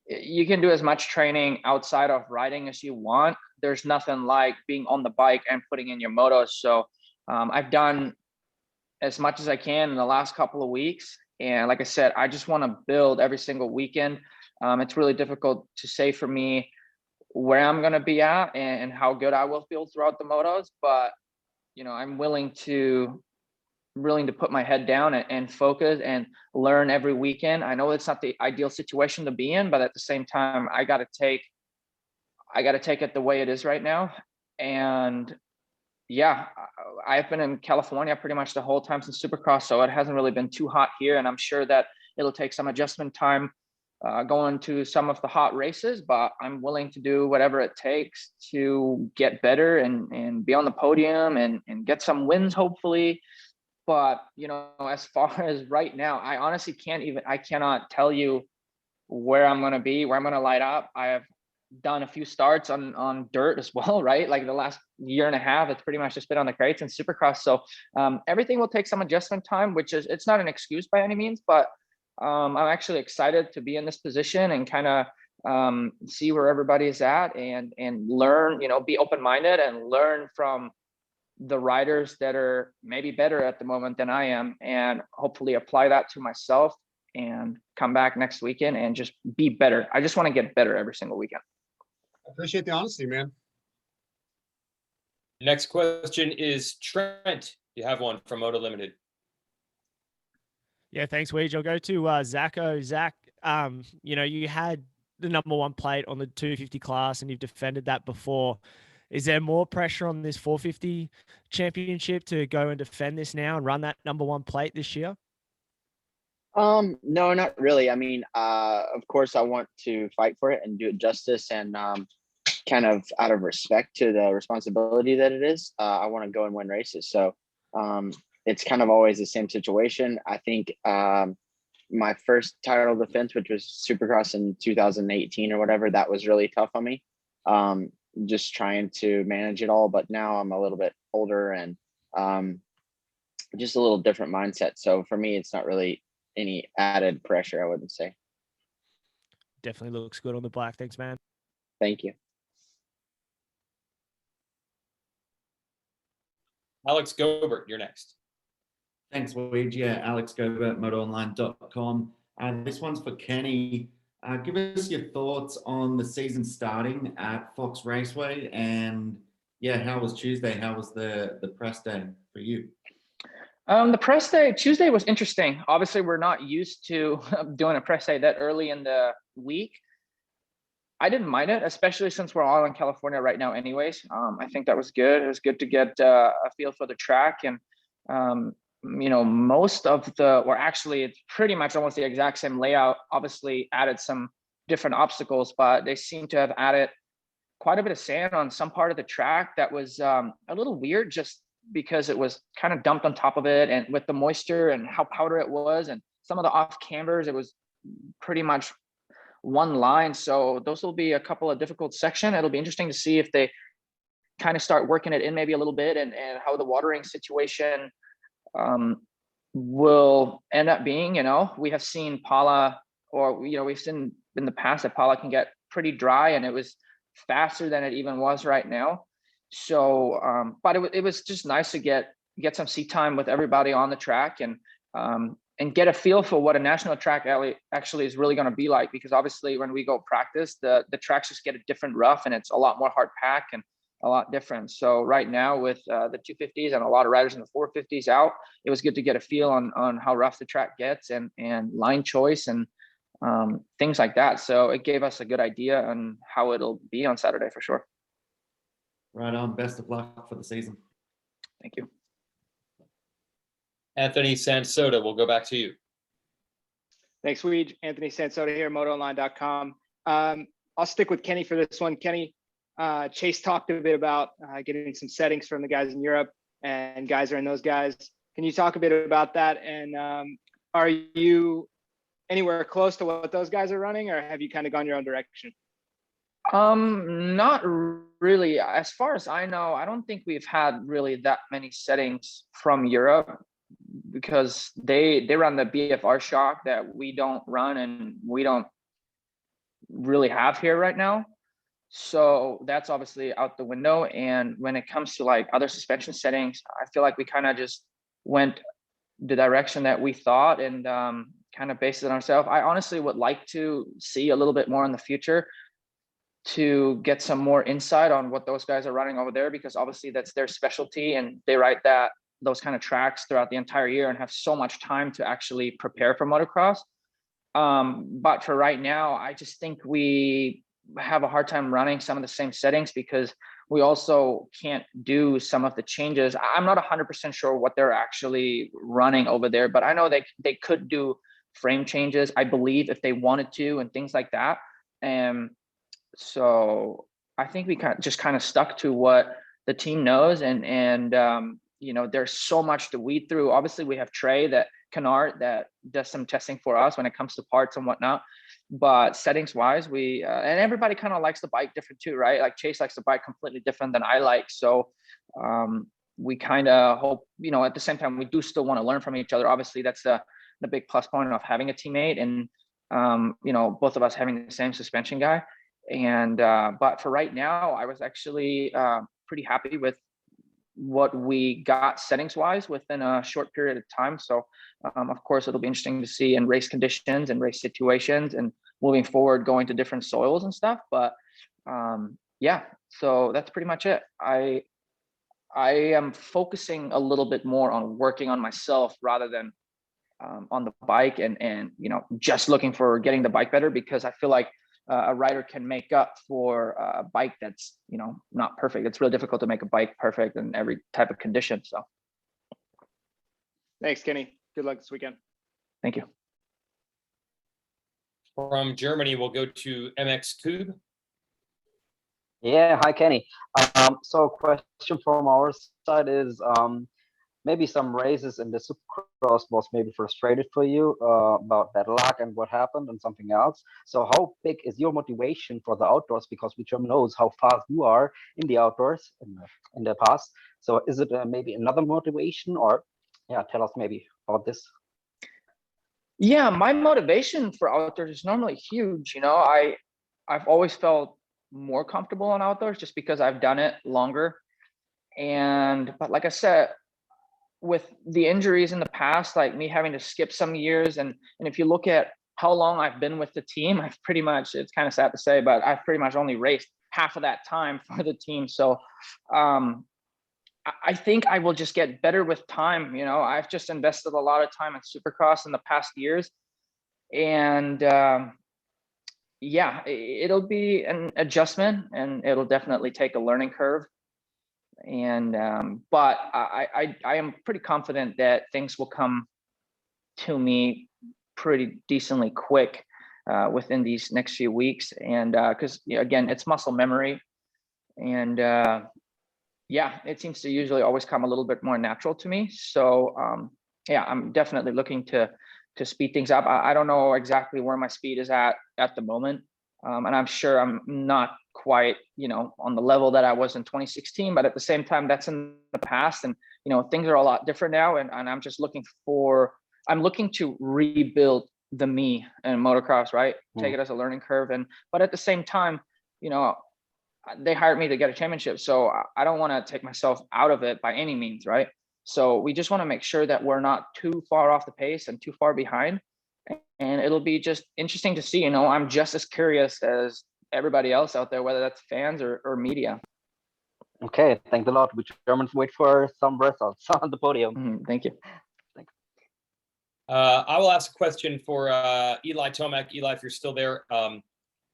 you can do as much training outside of riding as you want. there's nothing like being on the bike and putting in your motos. So I've done as much as I can in the last couple of weeks. And like I said, I just want to build every single weekend. It's really difficult to say for me where I'm going to be at and how good I will feel throughout the motos. But, you know, I'm willing to put my head down and focus and learn every weekend. I know it's not the ideal situation to be in, but at the same time, I got to take it the way it is right now. And yeah, I've been in California pretty much the whole time since Supercross, so it hasn't really been too hot here. And I'm sure that it'll take some adjustment time going to some of the hot races, but I'm willing to do whatever it takes to get better and be on the podium and get some wins, hopefully. But, you know, as far as right now, I honestly cannot tell you where I'm going to be, where I'm going to light up. I have done a few starts on dirt as well, right? Like the last year and a half, it's pretty much just been on the crates and Supercross. So everything will take some adjustment time, which is, it's not an excuse by any means, but I'm actually excited to be in this position and kind of see where everybody is at and learn, you know, be open-minded and learn from the riders that are maybe better at the moment than I am, and hopefully apply that to myself and come back next weekend and just be better. I just want to get better every single weekend. I appreciate the honesty, man. Next question is Trent. You have one from Moto Limited. Yeah, thanks, Weege. I'll go to Zacho. Zach, you know, you had the #1 plate on the 250 class and you've defended that before. Is there more pressure on this 450 championship to go and defend this now and run that #1 plate this year? No, not really. I mean, of course I want to fight for it and do it justice, and kind of out of respect to the responsibility that it is, I want to go and win races. So it's kind of always the same situation. I think my first title defense, which was Supercross in 2018 or whatever, that was really tough on me. Just trying to manage it all, but now I'm a little bit older and just a little different mindset. So for me, it's not really any added pressure, I wouldn't say. Definitely looks good on the black. Thanks, man. Thank you. Alex Gobert, you're next. Thanks, Weege. Yeah, Alex Gobert, MotoOnline.com. This one's for Kenny. Give us your thoughts on the season starting at Fox Raceway, and yeah, how was Tuesday? How was the press day for you? The press day Tuesday was interesting. Obviously, we're not used to doing a press day that early in the week. I didn't mind it, especially since we're all in California right now anyways. I think that was good. It was good to get a feel for the track, and you know, most of the, or actually it's pretty much almost the exact same layout, obviously added some different obstacles, but they seem to have added quite a bit of sand on some part of the track that was a little weird, just because it was kind of dumped on top of it, and with the moisture and how powder it was and some of the off cambers, it was pretty much one line. So those will be a couple of difficult sections. It'll be interesting to see if they kind of start working it in maybe a little bit, and how the watering situation will end up being. You know, we have seen Pala, or, you know, we've seen in the past that Pala can get pretty dry, and it was faster than it even was right now. So, but it was just nice to get some seat time with everybody on the track, and get a feel for what a national track actually is really going to be like. Because obviously when we go practice, the tracks just get a different rough, and it's a lot more hard pack and a lot different. So right now with the 250s and a lot of riders in the 450s out, it was good to get a feel on how rough the track gets, and line choice and things like that. So it gave us a good idea on how it'll be on Saturday for sure. Right on. Best of luck for the season. Thank you. Anthony Sansoda, we'll go back to you. Thanks, Weege. Anthony Sansoda here, MotoOnline.com. I'll stick with Kenny for this one. Kenny, Chase talked a bit about getting some settings from the guys in Europe, and guys are in those guys. Can you talk a bit about that? And are you anywhere close to what those guys are running, or have you kind of gone your own direction? Not really. As far as I know, I don't think we've had really that many settings from Europe, because they run the BFR shock that we don't run and we don't really have here right now. So that's obviously out the window. And when it comes to like other suspension settings, I feel like we kind of just went the direction that we thought and kind of based it on ourselves. I honestly would like to see a little bit more in the future to get some more insight on what those guys are running over there, because obviously that's their specialty and they ride those kind of tracks throughout the entire year and have so much time to actually prepare for motocross. But for right now, I just think we have a hard time running some of the same settings because we also can't do some of the changes. I'm not 100% sure what they're actually running over there, but I know they could do frame changes, I believe, if they wanted to and things like that. And so I think we just kind of stuck to what the team knows, and you know, there's so much to weed through. Obviously, we have Trey Canard that does some testing for us when it comes to parts and whatnot. But settings wise, we and everybody kind of likes the bike different too, right? Like Chase likes the bike completely different than I like. So we kind of hope, you know, at the same time, we do still want to learn from each other. Obviously, that's the big plus point of having a teammate and you know, both of us having the same suspension guy. And but for right now, I was actually pretty happy with what we got settings wise within a short period of time. So of course, it'll be interesting to see in race conditions and race situations and moving forward, going to different soils and stuff. But yeah, so that's pretty much it. I am focusing a little bit more on working on myself rather than on the bike and you know, just looking for getting the bike better, because I feel like a rider can make up for a bike that's, you know, not perfect. It's really difficult to make a bike perfect in every type of condition. So Thanks, Kenny. Good luck this weekend. thank you. From Germany, we'll go to MX Tube. Yeah, hi Kenny. So question from our side is maybe some races in the Supercross was maybe frustrated for you about bad luck and what happened and something else. So how big is your motivation for the outdoors? Because we German knows how fast you are in the outdoors in the past. So is it maybe another motivation, or yeah, tell us maybe about this. Yeah, my motivation for outdoors is normally huge. You know, I've always felt more comfortable on outdoors just because I've done it longer. But like I said, with the injuries in the past, like me having to skip some years, and if you look at how long I've been with the team, I've pretty much, it's kind of sad to say, but I've pretty much only raced half of that time for the team. So I think I will just get better with time. You know, I've just invested a lot of time in Supercross in the past years, and yeah, it'll be an adjustment and it'll definitely take a learning curve. And but I am pretty confident that things will come to me pretty decently quick within these next few weeks. And because again, it's muscle memory, and yeah, it seems to usually always come a little bit more natural to me. So yeah, I'm definitely looking to speed things up. I don't know exactly where my speed is at the moment, and I'm sure I'm not quite, you know, on the level that I was in 2016, but at the same time, that's in the past, and you know, things are a lot different now, and I'm just looking to rebuild the me in motocross, right? Take it as a learning curve, but at the same time, you know, they hired me to get a championship, so I don't want to take myself out of it by any means, right? So we just want to make sure that we're not too far off the pace and too far behind, and it'll be just interesting to see. You know, I'm just as curious as everybody else out there, whether that's fans or media. Okay, thanks a lot. We Germans wait for some results on the podium. Thank you. Thanks. I will ask a question for Eli Tomac. Eli, if you're still there,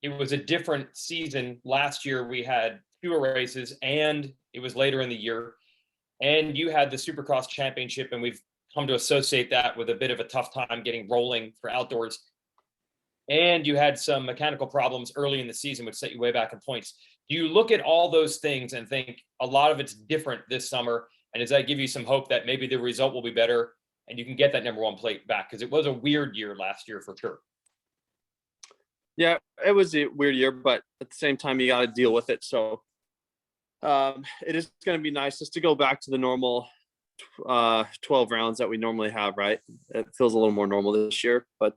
it was a different season. Last year we had fewer races and it was later in the year, and you had the Supercross championship, and we've come to associate that with a bit of a tough time getting rolling for outdoors. And you had some mechanical problems early in the season, which set you way back in points. Do you look at all those things and think a lot of it's different this summer? And does that give you some hope that maybe the result will be better and you can get that #1 plate back? Because it was a weird year last year for sure. Yeah, it was a weird year, but at the same time, you got to deal with it. So it is going to be nice just to go back to the normal 12 rounds that we normally have, right? It feels a little more normal this year, but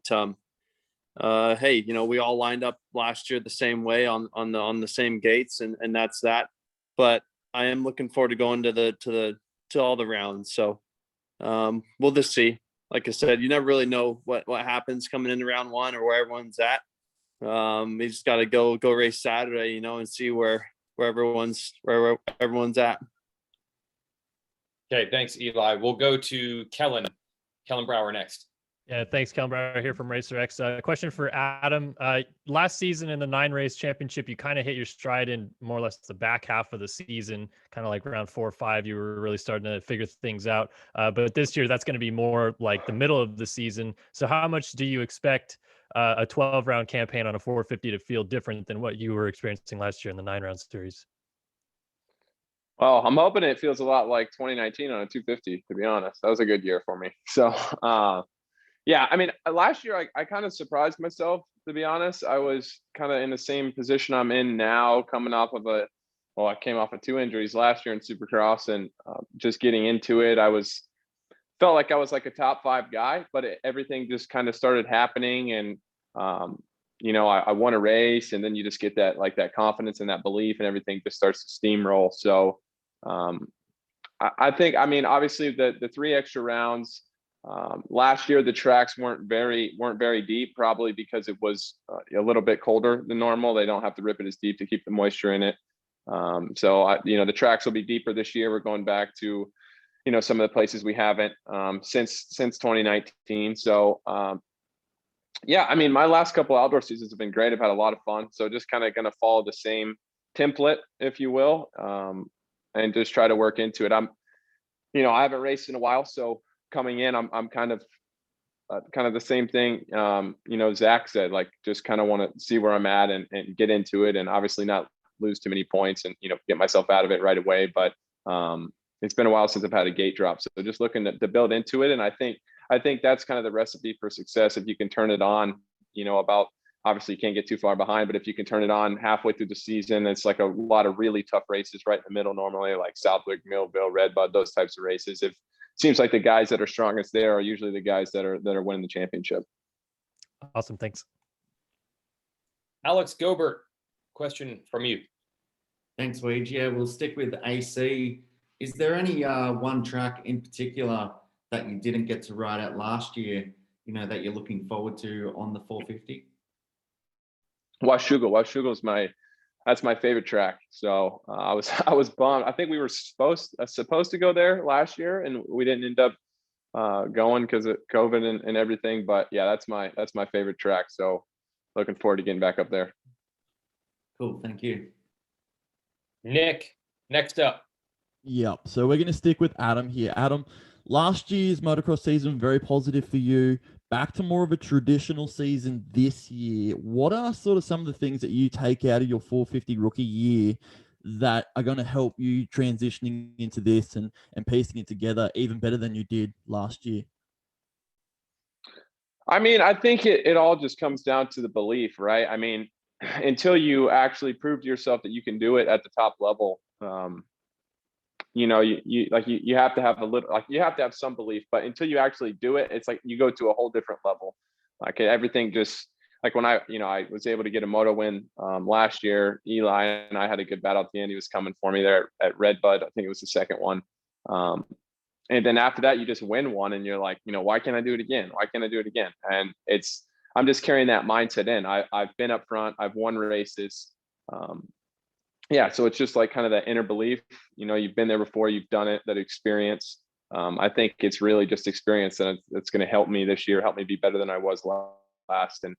hey, we all lined up last year the same way on the same gates, and that's that. But I am looking forward to going to all the rounds. So we'll just see. Like I said, you never really know what happens coming into round one or where everyone's at. You just got to go race Saturday, and see where everyone's at. Okay, thanks, Eli. We'll go to Kellen Brower next. Yeah, thanks, Kellen Brower here from Racer X. Question for Adam. Last season in the 9-race championship, you kind of hit your stride in more or less the back half of the season, kind of like around 4 or 5. You were really starting to figure things out. But this year, that's going to be more like the middle of the season. So how much do you expect a 12-round campaign on a 450 to feel different than what you were experiencing last year in the 9-round series? Well, I'm hoping it feels a lot like 2019 on a 250, to be honest. That was a good year for me. So, yeah, I mean, last year I kind of surprised myself, to be honest. I was kind of in the same position I'm in now, coming off of I came off of 2 injuries last year in Supercross, and just getting into it, felt like I was like a top 5 guy, but everything just kind of started happening, and I won a race, and then you just get that confidence and that belief, and everything just starts to steamroll. So I think, I mean, obviously the 3 extra rounds. Last year, the tracks weren't very deep, probably because it was a little bit colder than normal. They don't have to rip it as deep to keep the moisture in it. So the tracks will be deeper this year. We're going back to, some of the places we haven't since 2019. So yeah, I mean, my last couple outdoor seasons have been great. I've had a lot of fun. So just kind of going to follow the same template, if you will, and just try to work into it. I haven't raced in a while, so coming in, I'm kind of the same thing. Zach said, like, just kind of want to see where I'm at and get into it, and obviously not lose too many points and get myself out of it right away. But it's been a while since I've had a gate drop, so just looking to build into it. And I think that's kind of the recipe for success. If you can turn it on, obviously you can't get too far behind, but if you can turn it on halfway through the season, it's like a lot of really tough races right in the middle normally, like Southwick, Millville, Redbud, those types of races. It seems like the guys that are strongest there are usually the guys that are winning the championship. Awesome, thanks. Alex Gobert, question from you. Thanks, Weege. Yeah, we'll stick with AC. Is there any one track in particular that you didn't get to ride at last year, that you're looking forward to on the 450? Washougal. That's my favorite track. So I was bummed. I think we were supposed to go there last year, and we didn't end up going because of COVID and everything. But yeah, that's my favorite track. So looking forward to getting back up there. Cool. Thank you. Nick, next up. Yep. So we're going to stick with Adam here. Adam, last year's motocross season, very positive for you. Back to more of a traditional season this year. What are sort of some of the things that you take out of your 450 rookie year that are going to help you transitioning into this and piecing it together even better than you did last year? I mean, I think it all just comes down to the belief, right? I mean, until you actually prove to yourself that you can do it at the top level, you have to have you have to have some belief, but until you actually do it, it's like you go to a whole different level. Like everything just like when I was able to get a moto win last year. Eli and I had a good battle at the end. He was coming for me there at Redbud. I think it was the second one. And then after that, you just win one and you're like, why can't I do it again? Why can't I do it again? And I'm just carrying that mindset in. I've been up front. I've won races. Yeah, so it's just like kind of that inner belief. You've been there before. You've done it. That experience. I think it's really just experience, and it's going to help me this year. Help me be better than I was last. And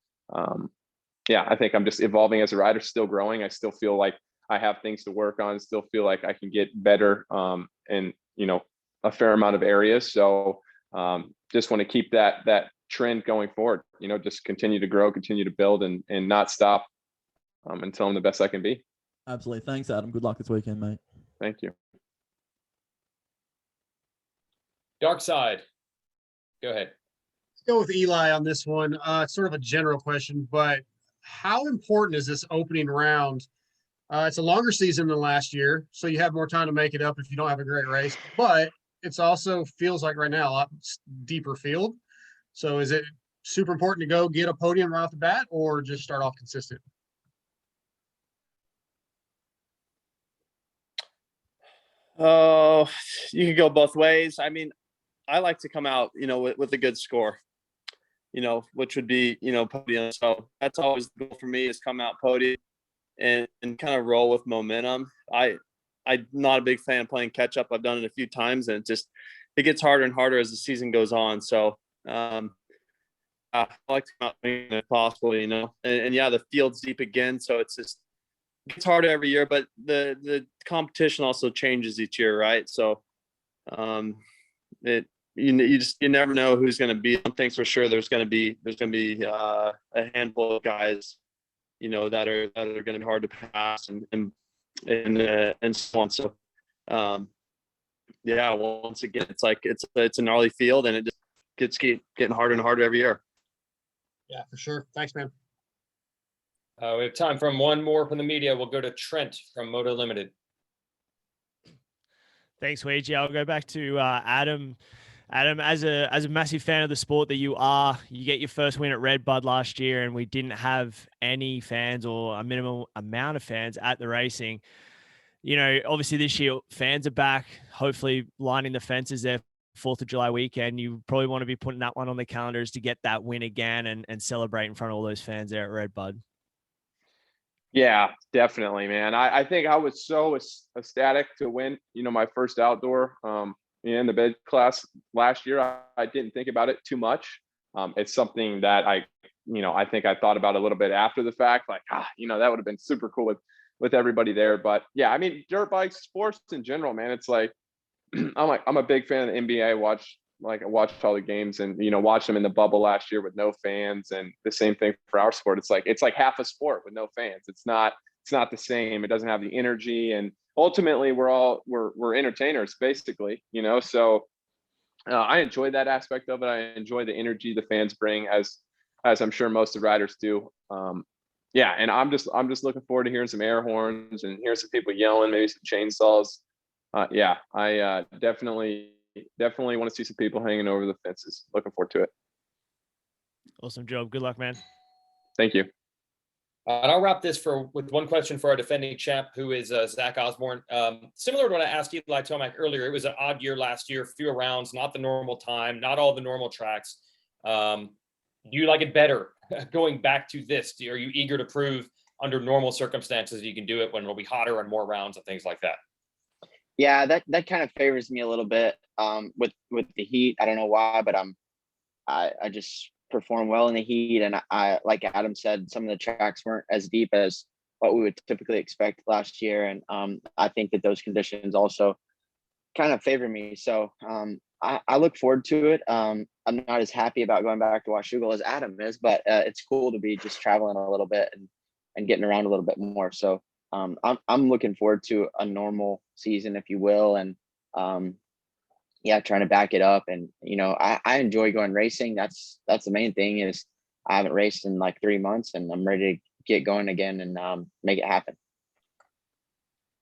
yeah, I think I'm just evolving as a rider. Still growing. I still feel like I have things to work on. Still feel like I can get better. In a fair amount of areas. So just want to keep that trend going forward. Just continue to grow, continue to build, and not stop until I'm the best I can be. Absolutely. Thanks, Adam. Good luck this weekend, mate. Thank you. Dark Side, go ahead. Let's go with Eli on this one. It's sort of a general question, but how important is this opening round? It's a longer season than last year, so you have more time to make it up if you don't have a great race, but it's also feels like right now a lot deeper field. So is it super important to go get a podium right off the bat, or just start off consistent? Oh, you could go both ways. I mean, I like to come out, with a good score, which would be, podium. So that's always the goal for me, is come out podium and kind of roll with momentum. I'm not a big fan of playing catch up. I've done it a few times, and it gets harder and harder as the season goes on. So I like to come out if possible, and yeah, the field's deep again. So it's harder every year, but the competition also changes each year, right? So you never know who's going to be. One thing's for sure, there's going to be a handful of guys, that are going to be hard to pass and so on. So yeah, once again, it's a gnarly field, and it just getting harder and harder every year. Yeah, for sure. Thanks, man. We have time for one more from the media. We'll go to Trent from Moto Limited. Thanks, Ouija. I'll go back to Adam. Adam, as a massive fan of the sport that you are, you get your first win at Red Bud last year, and we didn't have any fans or a minimal amount of fans at the racing. Obviously this year fans are back, hopefully lining the fences there. 4th of July weekend, you probably want to be putting that one on the calendars to get that win again and celebrate in front of all those fans there at Red Bud. Yeah, definitely, man. I think I was so ecstatic to win, my first outdoor in the bid class last year. I didn't think about it too much. It's something that I think I thought about a little bit after the fact, like, that would have been super cool with everybody there. But yeah, I mean, dirt bikes, sports in general, man, it's like, I'm a big fan of the NBA. I watched all the games, and watched them in the bubble last year with no fans, and the same thing for our sport. It's like half a sport with no fans. It's not the same. It doesn't have the energy, and ultimately we're entertainers basically, so I enjoy that aspect of it. I enjoy the energy the fans bring, as I'm sure most of the riders do. Yeah, and I'm just looking forward to hearing some air horns and hearing some people yelling, maybe some chainsaws. Yeah, I definitely want to see some people hanging over the fences. Looking forward to it. Awesome job. Good luck, man. Thank you. And I'll wrap this with one question for our defending champ, who is Zach Osborne. Similar to what I asked Eli Tomac earlier, it was an odd year last year, fewer rounds, not the normal time, not all the normal tracks. Do you like it better going back to this? Are you eager to prove under normal circumstances you can do it when it'll be hotter and more rounds and things like that? Yeah, that kind of favors me a little bit with the heat. I don't know why, but I just perform well in the heat, and I like Adam said, some of the tracks weren't as deep as what we would typically expect last year, and I think that those conditions also kind of favor me. So I look forward to it. I'm not as happy about going back to Washougal as Adam is, but it's cool to be just traveling a little bit and getting around a little bit more. So I'm looking forward to a normal season, if you will, and yeah, trying to back it up. And I enjoy going racing. That's the main thing. Is I haven't raced in like 3 months, and I'm ready to get going again and make it happen.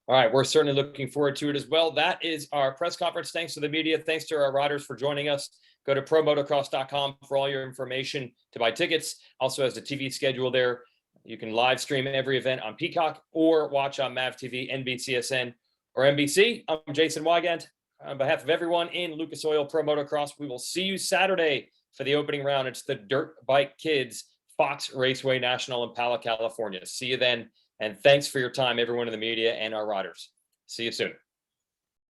All right, we're certainly looking forward to it as well. That is our press conference. Thanks to the media. Thanks to our riders for joining us. Go to promotocross.com for all your information to buy tickets. Also has the TV schedule there. You can live stream every event on Peacock or watch on MAV TV, NBCSN, or NBC. I'm Jason Wygant. On behalf of everyone in Lucas Oil Pro Motocross, we will see you Saturday for the opening round. It's the Dirt Bike Kids Fox Raceway National in Pala, California. See you then. And thanks for your time, everyone in the media and our riders. See you soon.